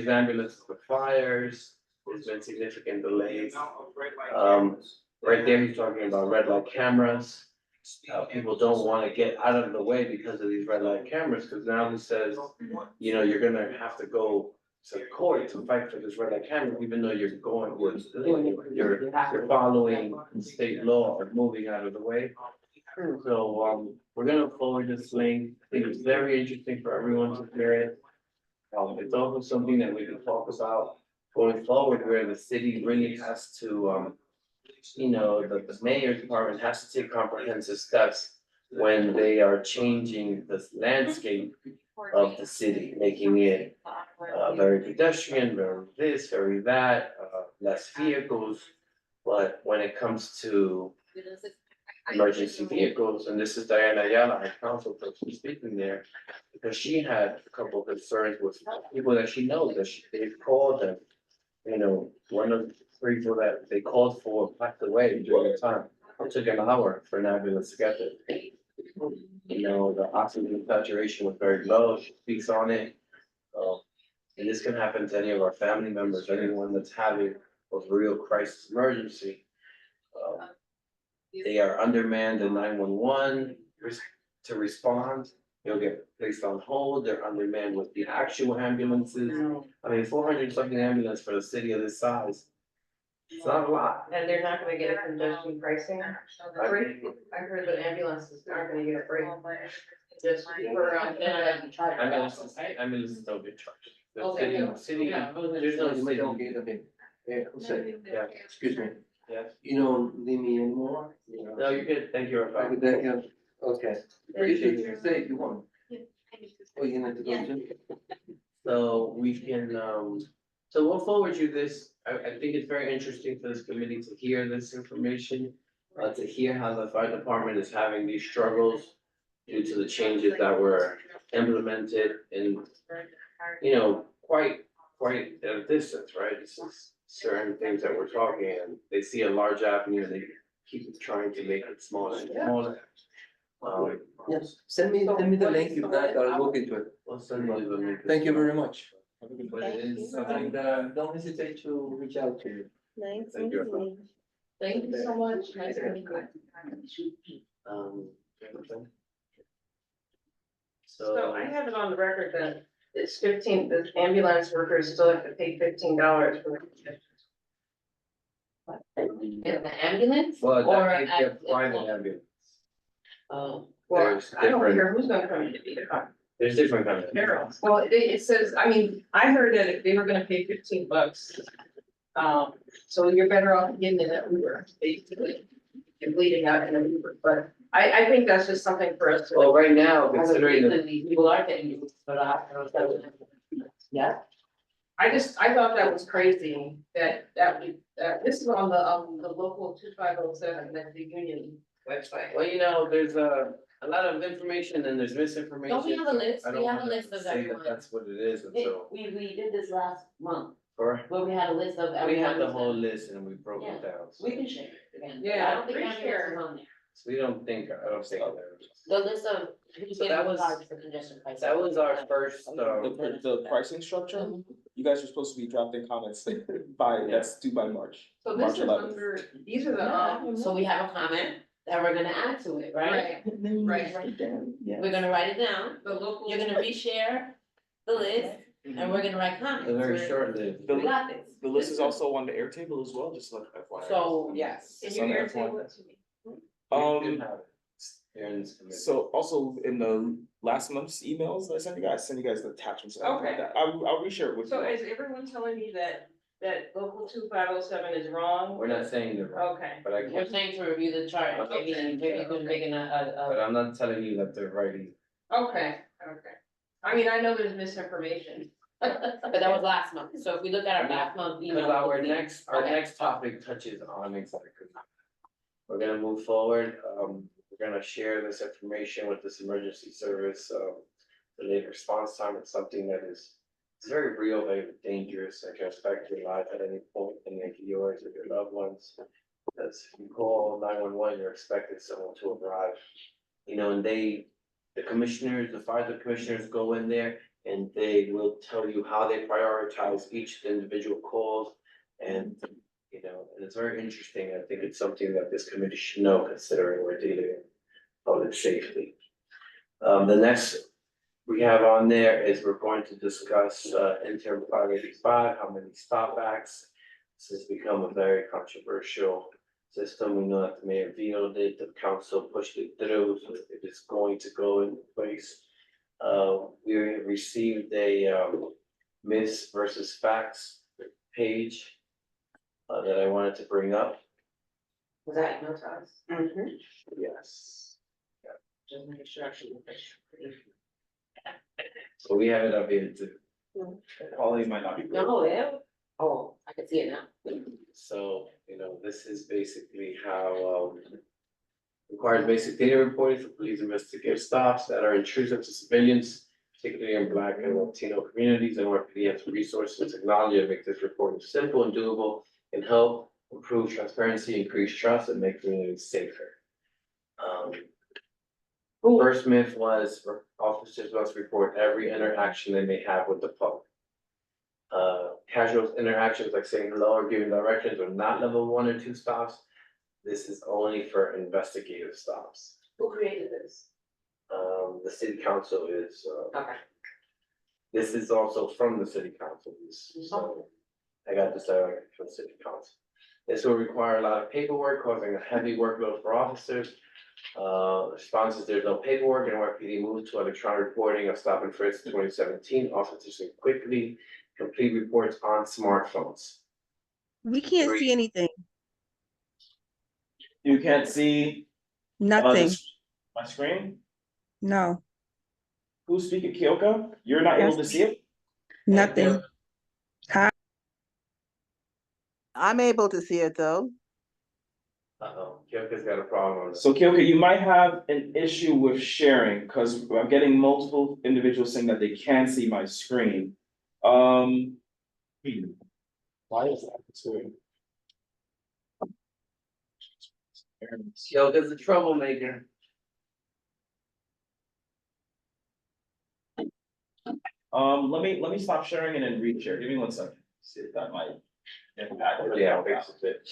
ambulances, but fires, there's been significant delays. Right there, he's talking about red light cameras. People don't wanna get out of the way because of these red light cameras, cause now he says, you know, you're gonna have to go to court to fight for this red light camera, even though you're you're following state law of moving out of the way. So, we're gonna forward this link. I think it's very interesting for everyone to hear it. It's also something that we can talk about going forward, where the city really has to, you know, the mayor's department has to take comprehensive steps when they are changing the landscape of the city, making it very pedestrian, very this, very that, less vehicles. But when it comes to emergency vehicles, and this is Diana Ayala, our council person speaking there, because she had a couple of concerns with people that she knows, that they've called them. You know, one of the people that they called for passed away during the time. It took an hour for an ambulance to get there. You know, the oxygen saturation was very low, she speaks on it. And this can happen to any of our family members, anyone that's having a real crisis emergency. They are undermanned in 911 to respond. They'll get placed on hold. They're undermanned with the actual ambulances. I mean, 400 something ambulance for a city of this size. It's not a lot. And they're not gonna get a congestion pricing break. I heard that ambulances aren't gonna get a break. Just for, Ambulances don't get charged. The Okay. city, there's no city. Excuse me, Yes. you don't need me anymore? You know? No, you're good. Thank you, Rafael. Thank you. Okay. Appreciate you. Stay if you want. Oh, you need to go too? So we can, so we'll forward you this. I think it's very interesting for this committee to hear this information. To hear how the fire department is having these struggles due to the changes that were implemented in, you know, quite a distance, right? This is certain things that we're talking, and they see a large avenue, and they keep trying to make it smaller and smaller. Yes, send me the link, if not, I'll look into it. We'll send you the link. Thank you very much. But it is, And, don't hesitate to reach out to me. thank you. thank you so much. Nice to meet you. So I have it on the record that it's 15, the ambulance workers still have to pay $15 for the. In the ambulance? Well, Or that at is the private clinic? ambulance. Oh, Well, There's I don't different- care who's gonna come in to be the cop. There's different kinds of. Barrels. Well, it says, I mean, I heard that if they were gonna pay $15. So you're better off getting in an Uber, basically, and bleeding out in an Uber, but I think that's just something for us to. Well, right now, considering the, people are getting used for the hospitals that would. Yeah. I thought that was crazy, that this is on the local 2507, that's the union website. well, you know, there's a lot of information and there's misinformation. Don't we have a list? I don't We have a wanna list of say that everyone. that's what it is, and so, We did this last month, or, where we had a list of we everyone. had the whole list and we broke Yeah. it down. So We can share it again. Yeah, I don't think reshare. ambulance is on there. we don't think, I don't think there. The list of who's So getting that the was- cards for congestion pricing. That was our first, The pricing structure, Mhm. you guys are supposed to be drafting comments that's due by March. So March this is 11th. under, these are the, So we have a comment that we're gonna add to it, right? right, We're gonna write it down, the local. you're gonna reshare the list, and we're gonna write comments. a very We're- short lived. We got this. The list is also on the Airtable as well, just like FYI. So, yes. Can It's you on hear that one. it? Here in this committee. So also in the last month's emails that I sent you guys the attachments. and everything like Okay. that. I'll reshare it with you. So is everyone telling me that local 2507 is wrong? We're not saying they're wrong, Okay, but I You're can't, saying to review the chart, maybe you could make but I'm not telling you that they're right either. okay. I mean, I know there's misinformation, But that was last month, so if we look at our last month email. Because our we'll see. our Okay. next topic touches on exactly. We're gonna move forward, we're gonna share this information with this emergency service, the late response time is something that is. It's very real, very dangerous, and can affect your life at any point, and like yours or your loved ones. Because if you call 911, you're expecting someone to arrive. You know, and the commissioners, the fire commissioners go in there and they will tell you how they prioritize each individual calls. And, you know, and it's very interesting. I think it's something that this committee should know, considering we're dealing with public safety. The next we have on there is we're going to discuss, interim 585, how many stopbacks. This has become a very controversial system. We know that the mayor vetoed it, the council pushed it through, so it is going to go into place. We received a myths versus facts page that I wanted to bring up. Was that email to us? Mm-hmm. Yes. Just make sure actually. So we have it up here too. Polly might not be. No, yeah, oh, I can see it now. So, you know, this is basically how, requires basic data reporting for police investigative stops that are intrusive to civilians, particularly in Black and Latino communities, and where PD has resources and technology to make this reporting simple and doable, and help improve transparency, increase trust, and make communities safer. First myth was officers must report every interaction they may have with the public. Casual interactions like saying hello or giving directions are not level 1 or 2 stops. This is only for investigative stops. Who created this? The city council is, Okay. this is also from the city council, so I got this directly from the city council. This will require a lot of paperwork, causing a heavy workload for officers. Responses, there's no paperwork, and NYPD moved to electronic reporting of stop and frisk in 2017. Officers can quickly complete reports on smartphones. We can't see anything, You can't see. nothing, My screen? no, Who's speaking, Kyoko? You're not able to see it? nothing. I'm able to see it though. Uh-oh, Kyoko's got a problem. So Kyoko, you might have an issue with sharing, because I'm getting multiple individuals saying that they can't see my screen. Why is that? It's weird. Kyoko's a troublemaker. Let me stop sharing and then re-share. Give me 1 second. See if that might impact. Yeah, fix it.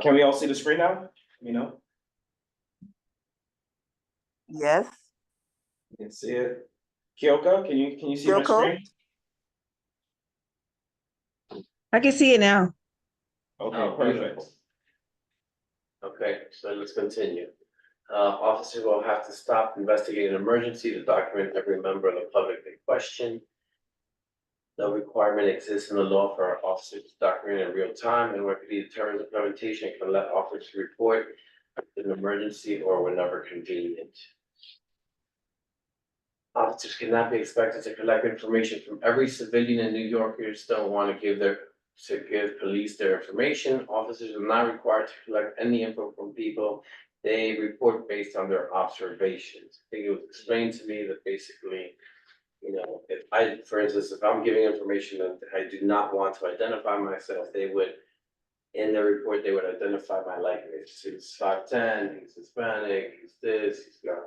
Can we all see the screen now? You know, Yes, you can see it. Kyoko, can you see my Kyoko? screen? I can see it now. Okay, Oh, perfect. beautiful. Okay, so let's continue. Officers will have to stop investigating an emergency to document every member of the public in question. No requirement exists in the law for officers to document in real time, and where PD determines implementation can let officers report an emergency or whenever convenient. Officers cannot be expected to collect information from every civilian, and New Yorkers don't want to give police their information. Officers are not required to collect any info from people. They report based on their observations. I think it was explained to me that basically, you know, if I, for instance, if I'm giving information that I do not want to identify myself, they would, in the report, they would identify my likeness. He's 5'10", he's Hispanic, he's this, he's got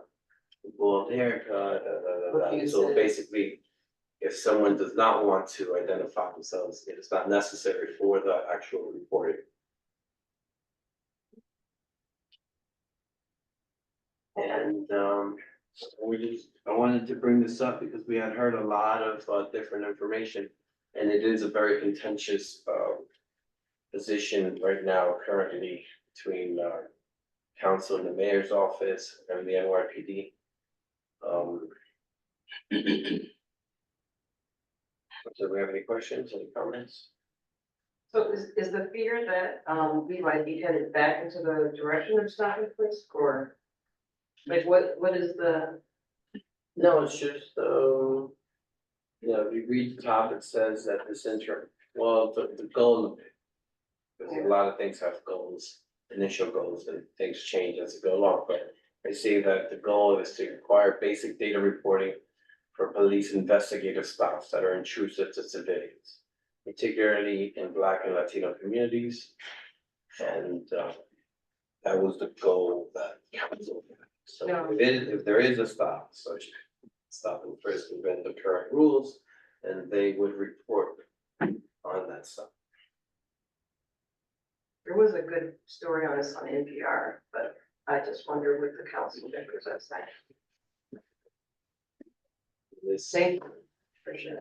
a bald haircut, So basically, if someone does not want to identify themselves, it is not necessary for the actual reporting. And I wanted to bring this up because we had heard a lot of different information, and it is a very contentious position right now currently between council and the mayor's office and the NYPD. Do we have any questions, any comments? So is the fear that, we might be headed back into the direction of stop and frisk, or? Like, what is the, No, it's just, if you read the top, it says that this interim, well, the goal of it. Because a lot of things have goals, initial goals, and things change as they go along, but I see that the goal is to require basic data reporting for police investigative stops that are intrusive to civilians, particularly in Black and Latino communities. And, that was the goal that council had. So No. if there is a stop, such stop and frisk within the current rules, then they would report on that stuff. there was a good story on this on NPR, but I just wonder what the council members are saying. This, Thank you, for sure.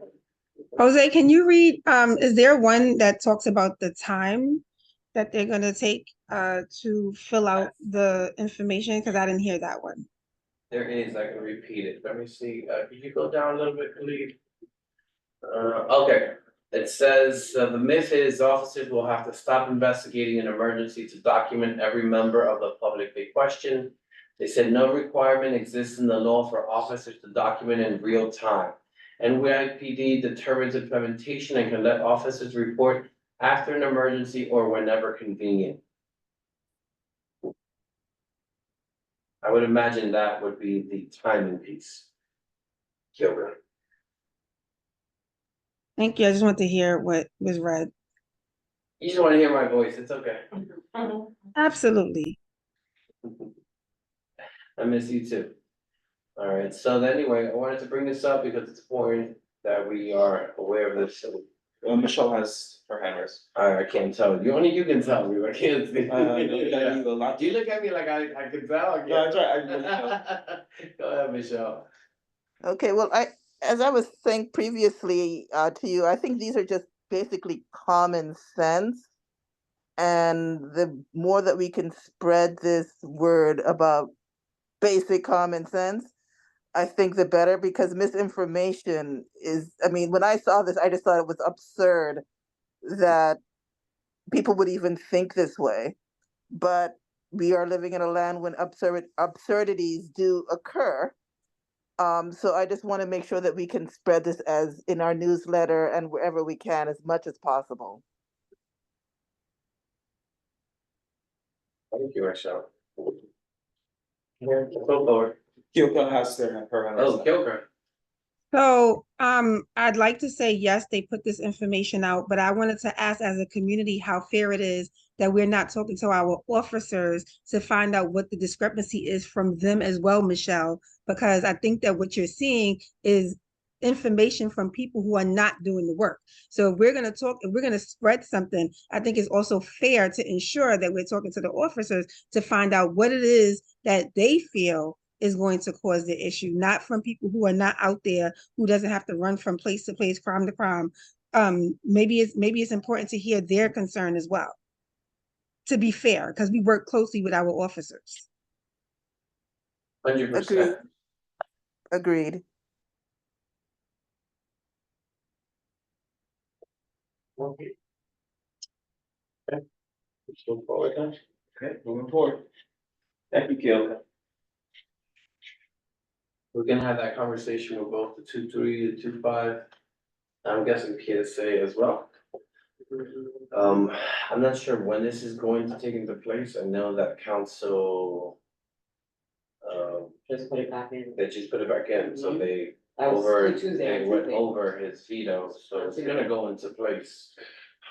Jose, can you read, is there one that talks about the time that they're gonna take to fill out the information? Cause I didn't hear that one. there is, I can repeat it, let me see, could you go down a little bit, Khalid? Okay, it says, the myth is officers will have to stop investigating an emergency to document every member of the public they question. They said no requirement exists in the law for officers to document in real time. NYPD determines implementation and can let officers report after an emergency or whenever convenient. I would imagine that would be the timing piece. Kilburn. Thank you. I just want to hear what was read. You just wanna hear my voice, it's okay. Absolutely. I miss you too. Alright, so anyway, I wanted to bring this up because it's important that we are aware of this, so. Michelle has her hand raised. I can't tell you, only you can tell me, I can't see. Look at you a lot. Do you look at me like I can tell? No, that's right, I really don't. Go ahead, Michelle. Okay, well, as I was saying previously to you, I think these are just basically common sense. And the more that we can spread this word about basic common sense, I think the better, because misinformation is, I mean, when I saw this, I just thought it was absurd that people would even think this way. But we are living in a land when absurdities do occur. So I just want to make sure that we can spread this as in our newsletter and wherever we can as much as possible. Thank you, Michelle. Here, go forward. Kyoko has her hand raised. Oh, Kilburn. So, I'd like to say, yes, they put this information out, but I wanted to ask as a community how fair it is that we're not talking to our officers to find out what the discrepancy is from them as well, Michelle, because I think that what you're seeing is information from people who are not doing the work. So if we're going to talk, if we're going to spread something, I think it's also fair to ensure that we're talking to the officers to find out what it is that they feel is going to cause the issue, not from people who are not out there, who doesn't have to run from place to place, crime to crime. Maybe it's important to hear their concern as well, to be fair, because we work closely with our officers. 100%. Agreed. Okay. Okay. Let's go forward then. Okay, moving forward. Thank you, Kyoko. We're gonna have that conversation with both the 2-3, the 2-5. I'm guessing PSA as well. I'm not sure when this is going to take into place. I know that council. Just put it back in. They just put it back in, so they That was Tuesday, they went Tuesday. over his veto, so it's gonna go into place.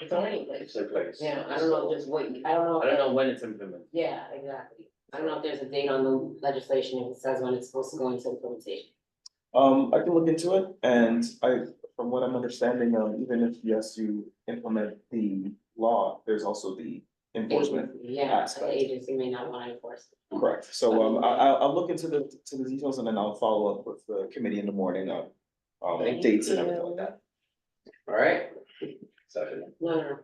It's already in place. It's in place. Yeah, I don't know, just what, I don't know. I don't know when it's implemented. Yeah, exactly. I don't know if there's a date on the legislation, if it says when it's supposed to go into implementation. I can look into it, and from what I'm understanding, even if, yes, you implement the law, there's also the enforcement Yeah, the aspect. agency may not want to enforce it. Correct, so, I'll look into the details, and then I'll follow up with the committee in the morning on, Thank dates and everything like that. All right. Second. No.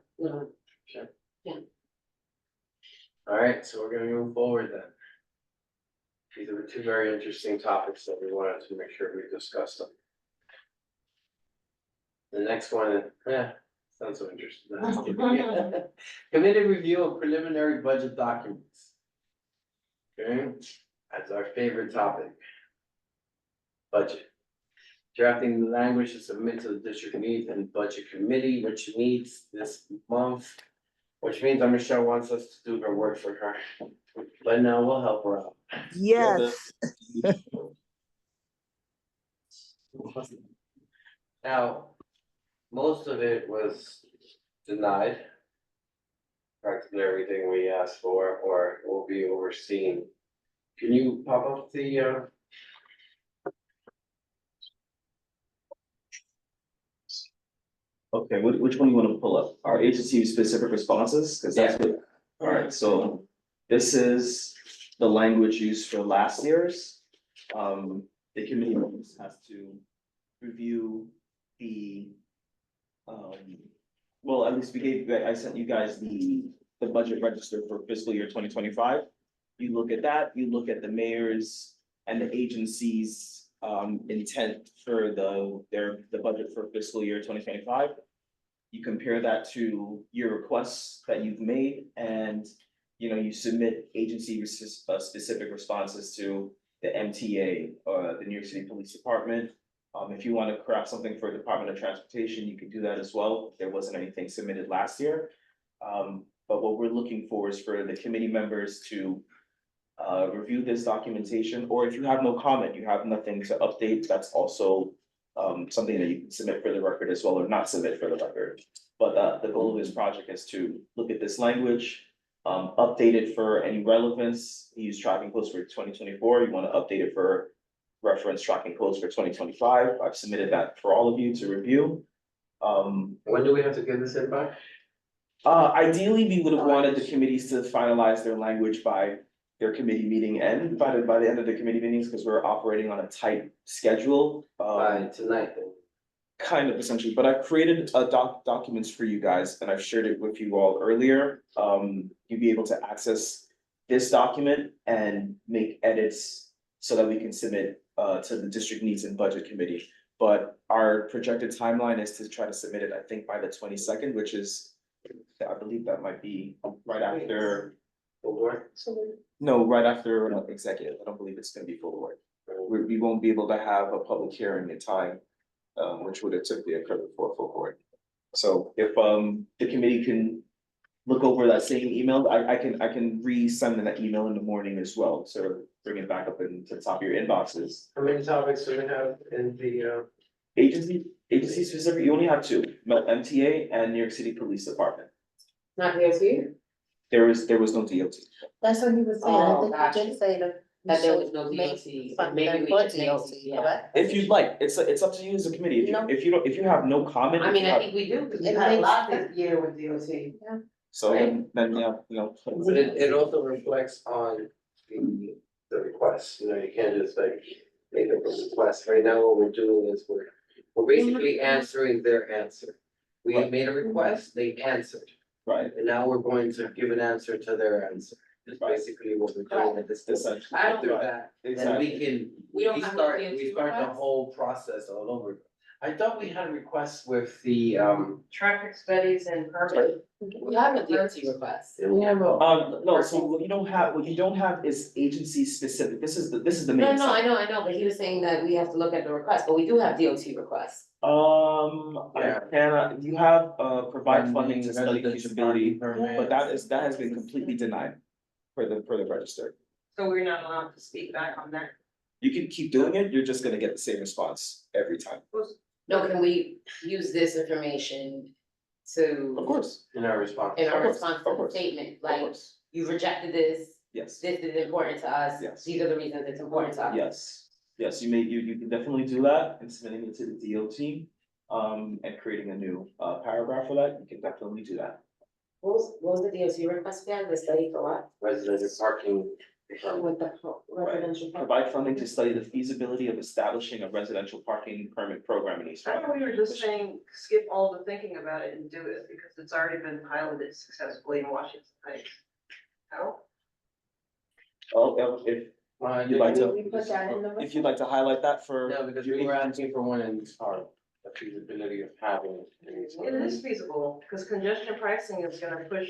Sure. Yeah. All right, so we're gonna move forward then. These were two very interesting topics that we wanted to make sure we discussed them. The next one, Sounds so interesting. Committee review of preliminary budget documents. Okay, that's our favorite topic. Budget. Drafting the language to submit to the district needs and budget committee, which meets this month. Which means that Michelle wants us to do her work for her, but now we'll help her out. Yes, Now, most of it was denied. Practically everything we asked for or will be overseen. Can you pop up the Okay, which one do you wanna pull up? Our agency specific responses, cause that's what, alright, so this is the language used for last year's. The committee members has to review the, well, at least I sent you guys the budget register for fiscal year 2025. You look at that, you look at the mayor's and the agency's intent for the budget for fiscal year 2025. You compare that to your requests that you've made and, you submit agency specific responses to the MTA, the New York City Police Department. If you want to craft something for Department of Transportation, you can do that as well. There wasn't anything submitted last year. But what we're looking for is for the committee members to review this documentation, or if you have no comment, you have nothing to update, that's also something that you can submit for the record as well, or not submit for the record. But the goal of this project is to look at this language, update it for any relevance, use tracking codes for 2024, you want to update it for reference tracking codes for 2025. I've submitted that for all of you to review. when do we have to give this in by? Ideally, we would have wanted the committees to finalize their language by their committee meeting end, by the end of the committee meetings, because we're operating on a tight schedule. By tonight then. Kind of essentially, but I've created documents for you guys and I've shared it with you all earlier. You'll be able to access this document and make edits so that we can submit to the district needs and budget committee. But our projected timeline is to try to submit it, I think, by the 22nd, which is, I believe that might be right after. No, right after executive. I don't believe it's gonna be full board. We won't be able to have a public hearing in time, which would have typically occurred before full board. So if the committee can look over that same email, I can resend that email in the morning as well, so bring it back up into the top of your inboxes. How many topics do we have in the Agency specific, you only have two, MTA and New York City Police Department. Not DOT? There was no DOT. that's what he was saying. Oh, I think gotcha. he did say that. That there was should no make DOT, something maybe we for should make, DOT, yeah. correct? If you'd like, it's up to you as a committee. No. If you have no comment. I mean, if you I have- think we do, because we It had a makes lot this year with DOT. So then, yeah, But it also reflects on the request, you can't just like make a request. Right now, what we're doing is we're basically answering their answer. We Right. made a request, they answered, right, and now we're going to give an answer to their answer. That's Right. basically what we're doing at this point. essentially. After that, then Exactly. we can, We don't have start, DOT we start the request? whole process all over. I thought we had a request with the Traffic studies and permit. We have a DOT request. we have a. No, so what you don't have is agency specific, this is the No, main. no, I side. know, but he was saying that we have to look at the request, but we do have DOT requests. I cannot, you have provide funding to study Residential feasibility, parking but permits. that has been completely denied for the register. So we're not allowed to speak back on that. You can keep doing it, you're just gonna get the same response every time. No, can we use this information Of to, course, In our response. in our Of course, response of to the course, statement, of like, course, you rejected this, yes, this is important to us, Yes. these are the reasons it's important to us. yes, you can definitely do that and submitting it to the DOT. And creating a new paragraph for that, you can definitely do that. What was the DOT request again, the study for what? Residential parking. With the residential. Provide funding to study the feasibility of establishing a residential parking permit program in East I Hartford. thought we were just saying, skip all the thinking about it and do it, because it's already been piloted successfully in Washington Heights. No? Oh, if you'd like We put that in the. to highlight that for. No, because we were asking for one in Harlem. the feasibility of having. It is feasible, because congestion pricing is gonna push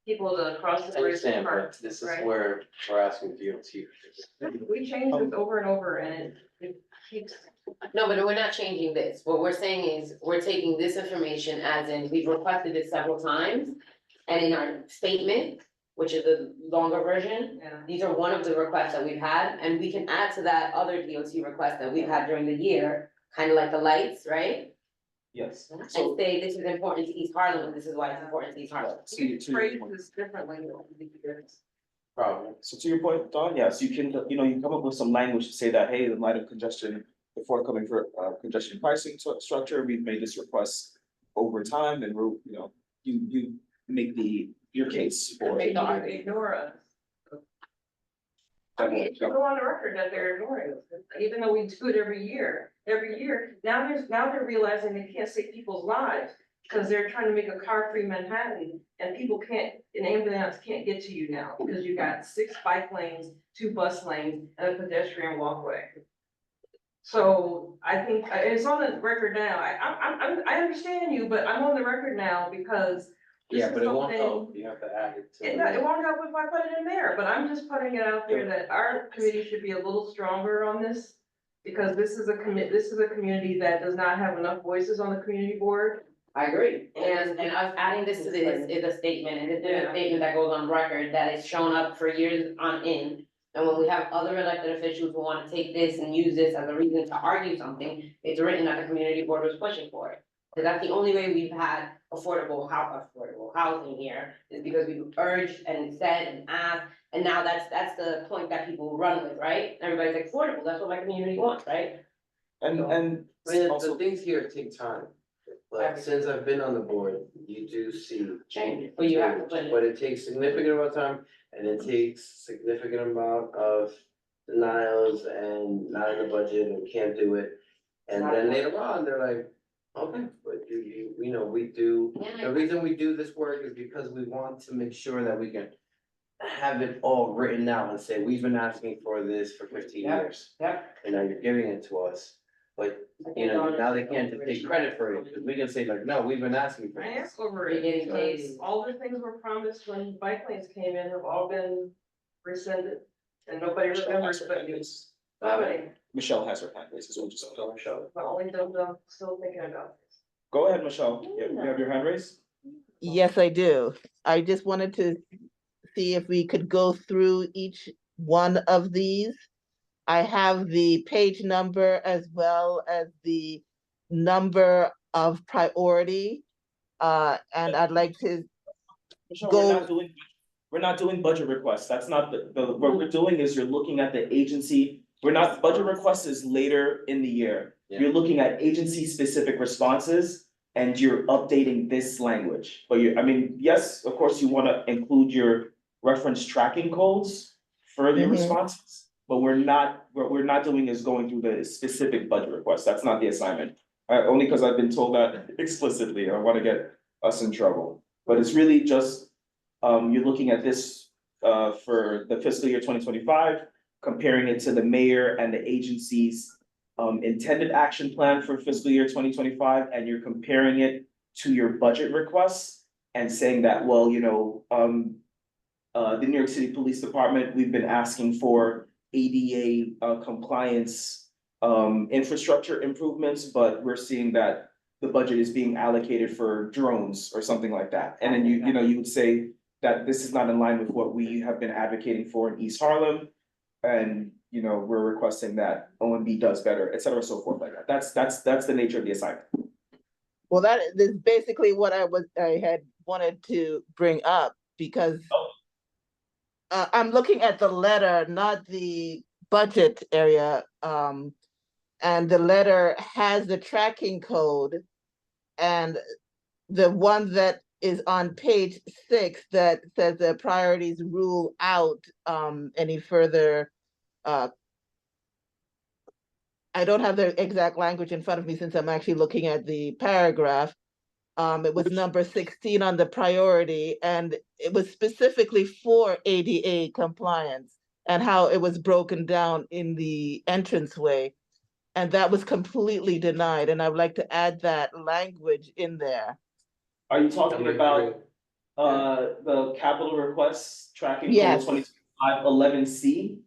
people to cross the I bridge. understand, part, but this is right? where we're asking DOT. We changed this over and over and it keeps. No, but we're not changing this. What we're saying is, we're taking this information as in, we've requested it several times. And in our statement, which is the longer version, Yeah. these are one of the requests that we've had, and we can add to that other DOT request that we've had during the year. Kind of like the lights, right? Yes. And So, say this is important to East Harlem, and this is why it's important to East Harlem. to your Phrase point. this differently. Problem. So to your point, Don, yes, you can, you know, you come up with some language to say that, hey, in light of congestion, before coming for congestion pricing structure, we've made this request over time and we're, you know, you make your case for. They ignore us. I mean, it should go on the record that they're ignoring us, even though we do it every year, now they're realizing they can't save people's lives. Because they're trying to make a car-free Manhattan and people can't, an ambulance can't get to you now, because you got 6 bike lanes, 2 bus lanes, and a pedestrian walkway. So I think, it's on the record now, I understand you, but I'm on the record now because. this Yeah, is but it won't something- help, you have to add it to. It won't help if I put it in there, but I'm just putting it out there that our committee should be a little stronger on this. Because this is a community that does not have enough voices on the community board. I agree, And- and us adding this to this is a statement, and this is a statement that goes on record, that is shown up for years on end. And when we have other elected officials who wanna take this and use this as a reason to argue something, it's written that the community board was pushing for it. Cause that's the only way we've had affordable housing here, is because we urged and said and asked, and now that's the point that people run with, right? Everybody's like, affordable, that's what my community wants, right? And I mean, the also, things here take time, but since I've been on the board, you do see Change, but you have to put it. But it takes significant amount of time, and it takes significant amount of denials and not in the budget and can't do it. And then later on, they're like, okay, but you know, we do, the reason we do this work is because we want to make sure that we can have it all written out and say, we've been asking for this for 15 years. Yep. And now you're giving it to us, but you know, now they can't take credit for it, because we can say like, no, we've been asking for I this. asked over You're it, getting paid. because all the things were promised when bike lanes came in have all been rescinded. And nobody remembers, but nobody, Michelle has her hand raised, so just, but only them still thinking about this. go ahead, Michelle, you have your hand raised? Yes, I do. I just wanted to see if we could go through each one of these. I have the page number as well as the number of priority. And I'd like to Michelle, go. we're not doing budget requests, that's not what we're doing is you're looking at the agency. Budget requests is later in the year. Yeah. You're looking at agency-specific responses and you're updating this language. But I mean, yes, of course, you wanna include your reference tracking codes for your Mhm. responses. But what we're not doing is going through the specific budget request, that's not the assignment. Only because I've been told that explicitly, I wanna get us in trouble. But it's really just, you're looking at this, for the fiscal year 2025, comparing it to the mayor and the agency's intended action plan for fiscal year 2025, and you're comparing it to your budget requests and saying that, well, you know, the New York City Police Department, we've been asking for ADA compliance infrastructure improvements, but we're seeing that the budget is being allocated for drones or something like that. And then you know, you would say that this is not in line with what we have been advocating for in East Harlem. And, you know, we're requesting that OMB does better, et cetera, so forth like that. That's the nature of the assignment. Well, that is basically what I had wanted to bring up, because I'm looking at the letter, not the budget area. And the letter has the tracking code, and the one that is on page 6 that says the priorities rule out any further. I don't have the exact language in front of me since I'm actually looking at the paragraph. It was number 16 on the priority, and it was specifically for ADA compliance and how it was broken down in the entranceway. And that was completely denied, and I would like to add that language in there. Are you talking Number about, the capital requests tracking code Yes. 2025-11C?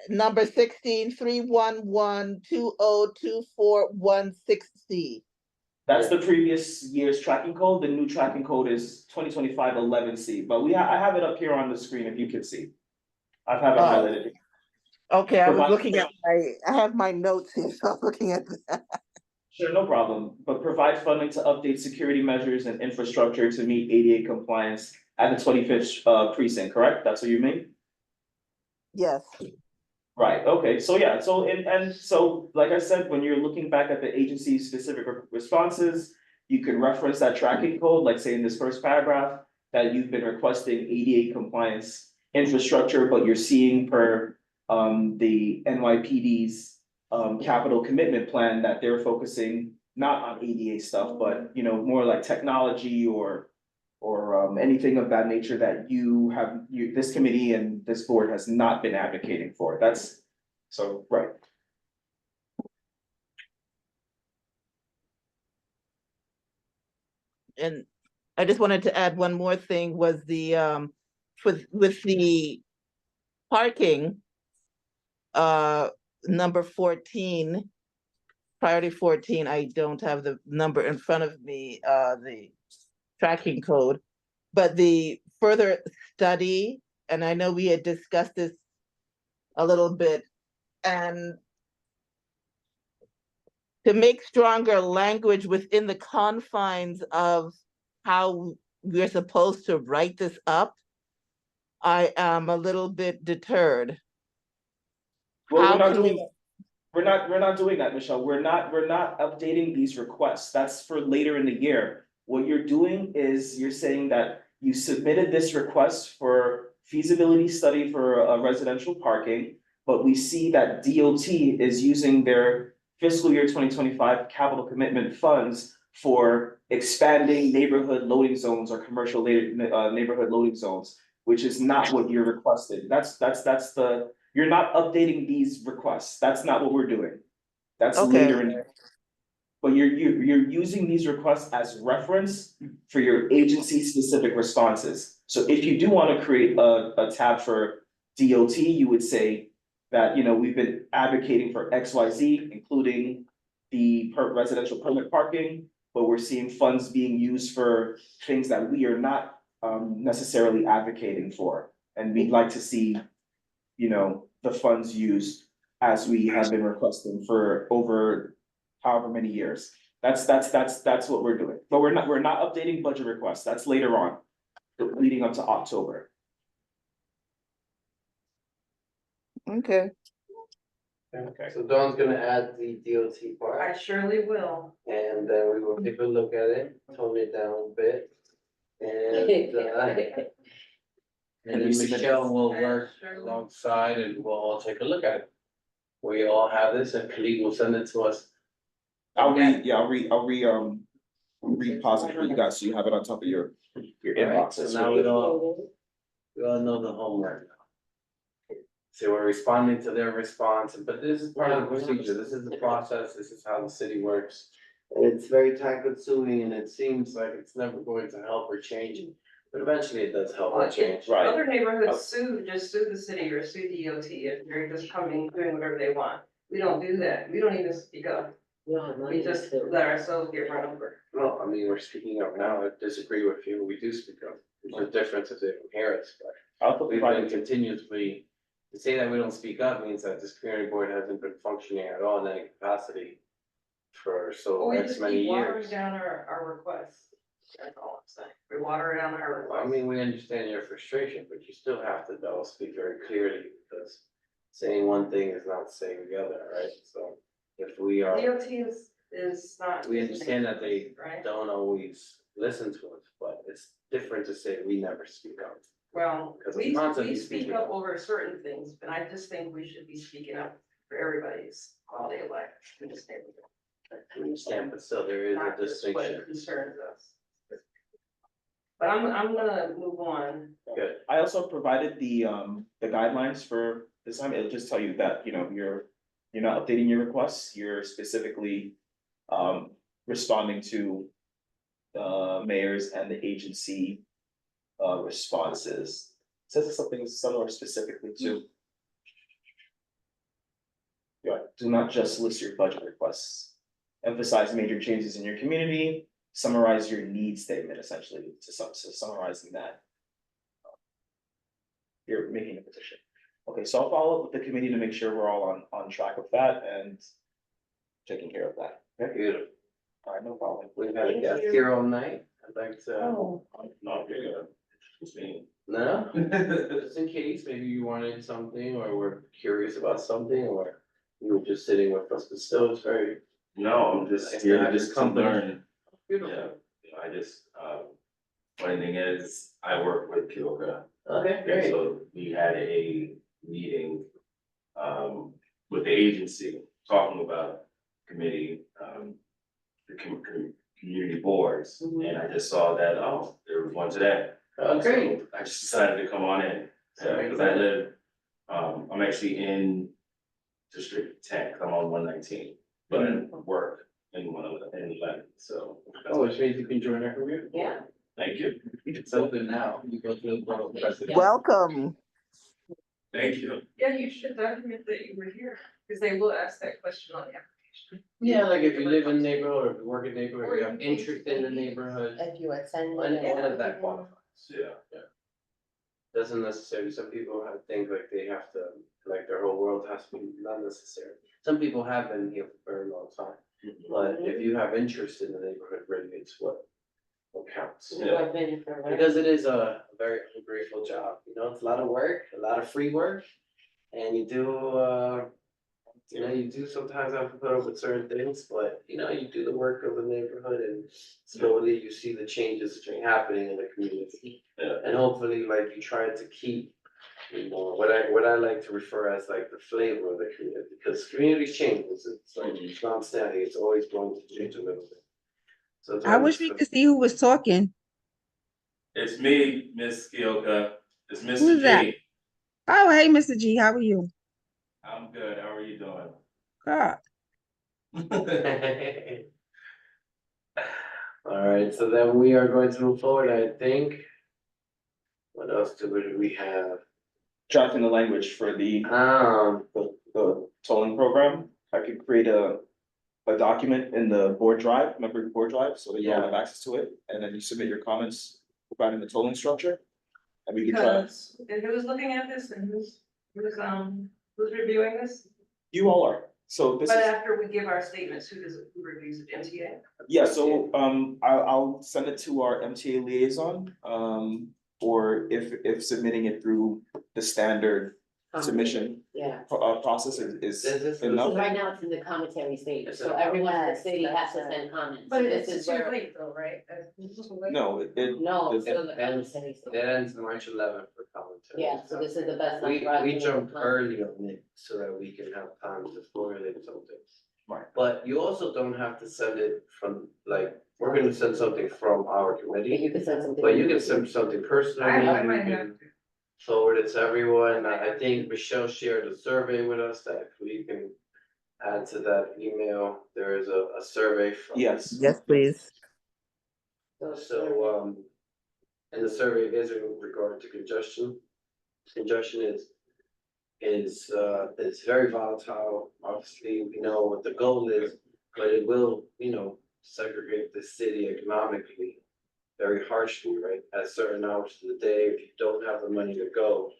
Number 16-311-2024-16C. That's the previous year's tracking code. The new tracking code is 2025-11C, but I have it up here on the screen if you can see. I have it highlighted. Okay, I was Provide- looking at I have my notes here, so I'm looking at that. Sure, no problem, but provide funding to update security measures and infrastructure to meet ADA compliance at the 25th precinct, correct? That's what you mean? Yes. Right, okay, so yeah, so and so, like I said, when you're looking back at the agency's specific responses, you can reference that tracking code, like say in this first paragraph, that you've been requesting ADA compliance infrastructure, but you're seeing per the NYPD's capital commitment plan that they're focusing not on ADA stuff, but you know, more like technology or anything of that nature that this committee and this board has not been advocating for. That's so, right. And I just wanted to add one more thing, was the with the parking, number 14, priority 14, I don't have the number in front of me, the tracking code, but the further study, and I know we had discussed this a little bit, and to make stronger language within the confines of how we're supposed to write this up, I am a little bit deterred. Well, How we're not can doing we- we're not doing that, Michelle. We're not updating these requests. That's for later in the year. What you're doing is you're saying that you submitted this request for feasibility study for a residential parking, but we see that DOT is using their fiscal year 2025 capital commitment funds for expanding neighborhood loading zones or commercial neighborhood loading zones, which is not what you're requesting. You're not updating these requests. That's not what we're doing. That's Okay. later in. But you're using these requests as reference for your agency-specific responses. So if you do want to create a tab for DOT, you would say that, you know, we've been advocating for XYZ, including the residential permit parking, but we're seeing funds being used for things that we are not necessarily advocating for. And we'd like to see, you know, the funds used as we have been requesting for over however many years. That's what we're doing. But we're not updating budget requests. That's later on, leading up to October. Okay. Okay. So Dawn's gonna add the DOT part. I surely will. And then we will take a look at it, tone it down a bit. And then Michelle will work alongside and we'll all take a look at it. We all have this and Khalid will send it to us. I'll reposit it for you guys, so you have it on top of your Alright, inboxes. so now we all know the homework now. So we're responding to their response, but this is part of the procedure, this is the process, this is how the city works. And it's very time consuming and it seems like it's never going to help or change, but eventually it does help or change. Right. Other neighborhoods just sue the city or sue DOT if they're just coming, doing whatever they want. We don't do that. We don't even speak up. We just let ourselves get run over. No, I mean, we're speaking up now, I disagree with you, we do speak up, there's a difference if they don't hear us, but. I'll put the We've been project, continuously, to say that we don't speak up means that this community board hasn't been functioning at all in any capacity for Well, we X just many keep watering years. down our requests. That's all I'm saying. We water down our I requests. mean, we understand your frustration, but you still have to though speak very clearly because saying one thing is not saying the other, right? So if we are, DOT is not. we understand that they Right? don't always listen to us, but it's different to say we never speak up. Well, Because we it's constantly speak speaking up up. over certain things, but I just think we should be speaking up for everybody's quality of life in this neighborhood. I understand, but still there is a Not just what distinction. concerns us. But I'm gonna move on. Good. I also provided the guidelines for this time, it'll just tell you that, you're not updating your requests, you're specifically responding to mayors and the agency responses. It says something similar specifically to. Yeah, do not just list your budget requests. Emphasize major changes in your community, summarize your need statement essentially, so summarizing that. You're making a petition. Okay, so I'll follow up with the committee to make sure we're all on track with that and taking care of that. Okay, Beautiful. all right, no problem. We've had a Thank guest you. here all night. I'd like to, Oh, Not good. It's me. no? Just in case, maybe you wanted something or were curious about something or you were just sitting with us, but still it's very No, I'm just Nice to here have to your just company. learn. beautiful. I just, funny thing is, I work with Kyoka. Okay, And great. so we had a meeting, with the agency, talking about committee, the community boards. Mhm. And I just saw that, oh, there was one today. Oh, great. So I just decided to come on in, because I live, I'm actually in District 10, I'm on 119, but I work in 11, so. that's Oh, what- which means you can join our community. yeah. Thank you, It's open now. You go through the borough president. Welcome. thank you. Yeah, you should document that you were here, because they will ask that question on the application. Yeah, like if you live in the neighborhood or if you work in the neighborhood, or you have interest in the neighborhood, If you attend. and all of that qualifies. Yeah. Doesn't necessarily, some people have think like they have to, like their whole world has to be, not necessarily. Some people have been here for a very long time, but if you have interest in the neighborhood, really, it's what counts. Because it is a very ungrateful job, it's a lot of work, a lot of free work. And you do, you do sometimes have to put up with certain things, but you do the work of the neighborhood and slowly you see the changes happening in the community. Yeah. And hopefully, like, you try to keep, what I like to refer as like the flavor of the community, because communities change, it's like, it's not standing, it's always going to change a little bit. So I wish we could see who was talking. It's me, Miss Kyoka, it's Who's Mr. that? G. Oh, hey, Mr. G, how are you? I'm good, how are you doing? God. Alright, so then we are going to move forward, I think. What else do we have? Drafting the language for the Um, tolling program. I could create a document in the board drive, member board drive, so that you all have access to it, and then you submit your comments regarding the tolling structure. And we can try, Because, and who's looking at this and who's reviewing this? you all are, so this But is, after we give our statements, who reviews it, MTA? yeah, so I'll send it to our MTA liaison. Or if submitting it through the standard submission Yeah. process is This is- enough. Right now, it's in the commentary stage, It's so a- everyone in the Yes, city has that's to right. send comments. But This it's is too where- late though, right? No, it No, the- it's still in the commentary stage. That ends March 11th for commentary. Yeah, so this is the best time We for us. we to jumped comment. early on it so that we can have time to formulate something. Right. But you also don't have to send it from, like, we're gonna send something from our But committee, you can send something. but you can send something personally. I you might can have to. Forward it to everyone. I think Michelle shared a survey with us that if we can add to that email, there is a survey from. yes. Yes, please. So, and the survey is in regard to congestion. Congestion is very volatile. Obviously, we know what the goal is, but it will, segregate the city economically very harshly, right? At certain hours of the day, if you don't have the money to go,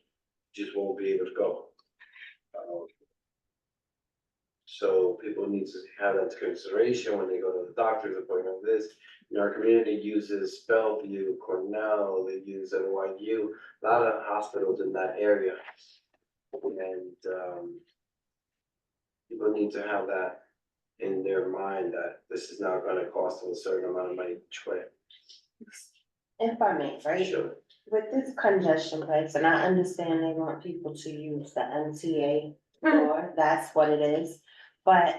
you just won't be able to go. So people need to have that into consideration when they go to the doctor's appointment. Our community uses Bellevue, Cornell, they use NYU, a lot of hospitals in that area. And people need to have that in their mind that this is not gonna cost them a certain amount of money each way. If I may, right, Sure. with this congestion price, and I understand they want people to use the MTA door, that's what it is. But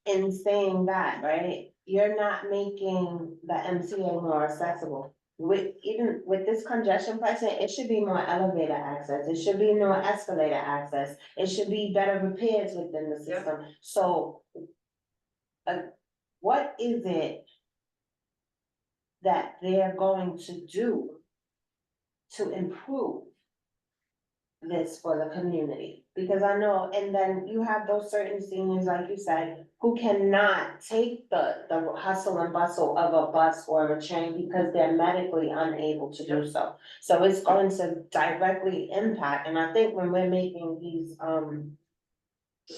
in saying that, right, you're not making the MTA more accessible. even with this congestion pricing, it should be more elevator access, it should be more escalator access, it should be better repairs within the system, so. What is it that they're going to do to improve this for the community? Because I know, and then you have those certain seniors, like you said, who cannot take the hustle and bustle of a bus or a train because they're medically unable to do so. So it's going to directly impact, and I think when we're making these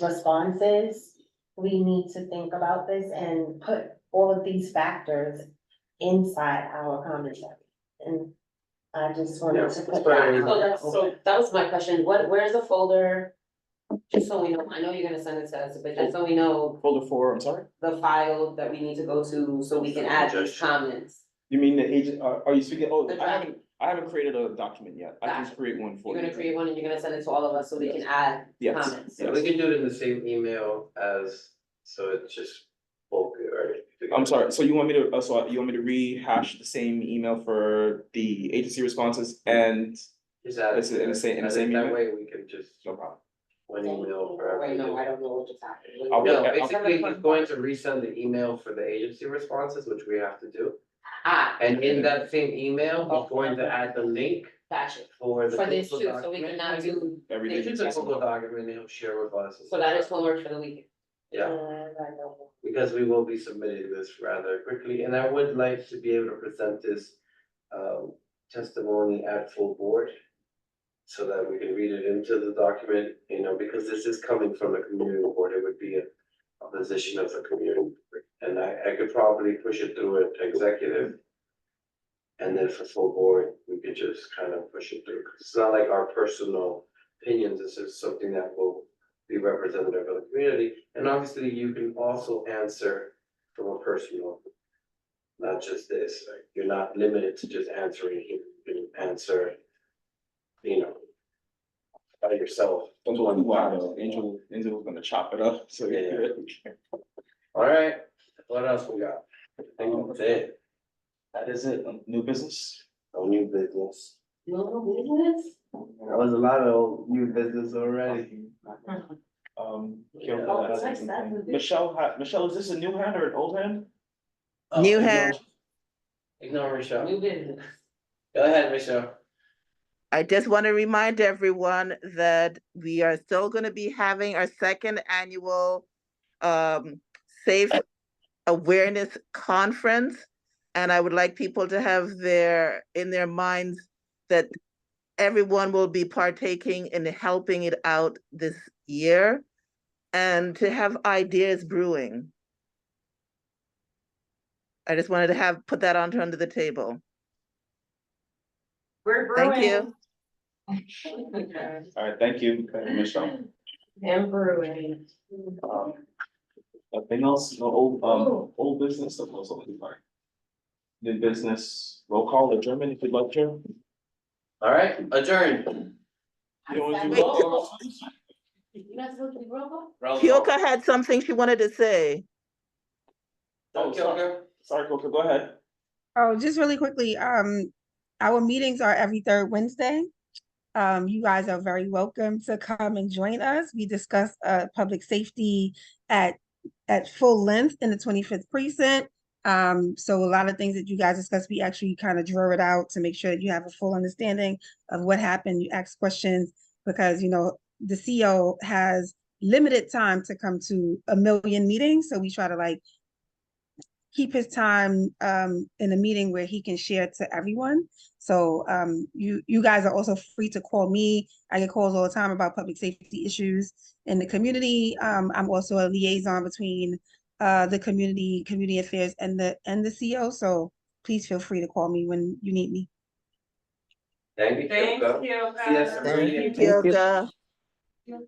responses, we need to think about this and put all of these factors inside our commentary. And I just wanted to put that. So that was my question, where's the folder? Just so we know, I know you're gonna send it to us, but just so we know Folder 4, I'm sorry? the file that we need to go to, so we can add these comments. You mean the agent, are you speaking, oh, The I haven't created a document yet, I can Gotcha. create one for You're you. gonna create one and you're gonna send it to all of us so we can add Yes. comments. Yeah, we can do it in the same email as, so it's just bulky, right? I'm sorry, so you want me to, you want me to rehash the same email for the agency responses and Just add it. Is it in the same That email? way we can just, no problem. one email for Wait, everything. no, I don't know what just happened. I'll- No, basically, he's going to resend the email for the agency responses, which we have to do. And in that same email, he's going to add the link Gotcha, for the. for this Google too, so we document. can now do, Everything. It's just a Google document he'll share with us. so that is homework for the weekend. Yeah, because we will be submitting this rather quickly, and I would like to be able to present this testimony at full board. So that we can read it into the document, you know, because this is coming from the community board, it would be a position of the community. And I could probably push it through an executive. And then for full board, we could just kind of push it through, 'cause it's not like our personal opinions, this is something that will be representative of the community. And obviously, you can also answer from a personal, not just this, like, you're not limited to just answering, you can answer, you know, by yourself. Wow, Angel's gonna chop it up, so Yeah. All right, what else we got? I think that's it. That is it, new business? No new business. No business? That was a lot of new business already. Michelle, is this a new hand or an old hand? New hand. Ignore Michelle. New business. Go ahead, Michelle. I just want to remind everyone that we are still going to be having our second annual Safe Awareness Conference. And I would like people to have in their minds that everyone will be partaking in helping it out this year and to have ideas brewing. I just wanted to put that under the table. We're brewing. Thank you. All right, thank you, Michelle. And brewing. Nothing else, no old business, that was only part. New business, roll call, adjournment, if you'd like to. All right, adjourned. You wanna do Wait. roll call? You not supposed to be roll call? Roll call. Kyoka had something she wanted to say. Oh, sorry, Coco, go ahead. Oh, just really quickly, our meetings are every third Wednesday. You guys are very welcome to come and join us. We discuss public safety at full length in the 25th precinct. So a lot of things that you guys discuss, we actually kind of draw it out to make sure that you have a full understanding of what happened. You ask questions because, you know, the CEO has limited time to come to 1 million meetings. So we try to keep his time in a meeting where he can share to everyone. So you guys are also free to call me. I get calls all the time about public safety issues in the community. I'm also a liaison between the community affairs and the CEO. So please feel free to call me when you need me. Thank you, Thank Kyoka. you. Yes, Thank cerulean. you, Kyoka.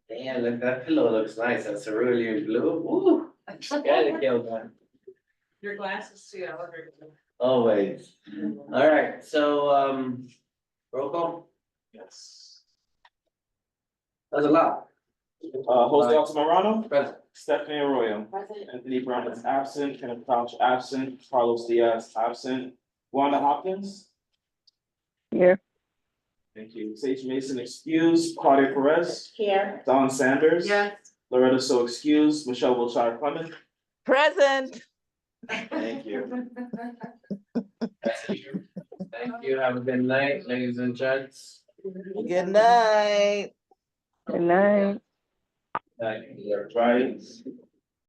Damn, look, that pillow looks nice, that cerulean blue, woo. Got it, Kyoka. Your glasses see, I love your. Always. All right, so, roll call, Yes. that's a lot. Jose Altamirano, Present. Stephanie Arroyo, Present. Anthony Brown is absent, Kenneth Crouch absent, Carlos Diaz absent, Wanda Hopkins, Here. Thank you. Sage Mason excused, Claudia Perez, Here. Don Sanders. Yes. Loretta So excused, Michelle Wilshire Clement. Present. Thank you. Thank you, have a good night, ladies and gents. Good night. Good night. Thank you. Right.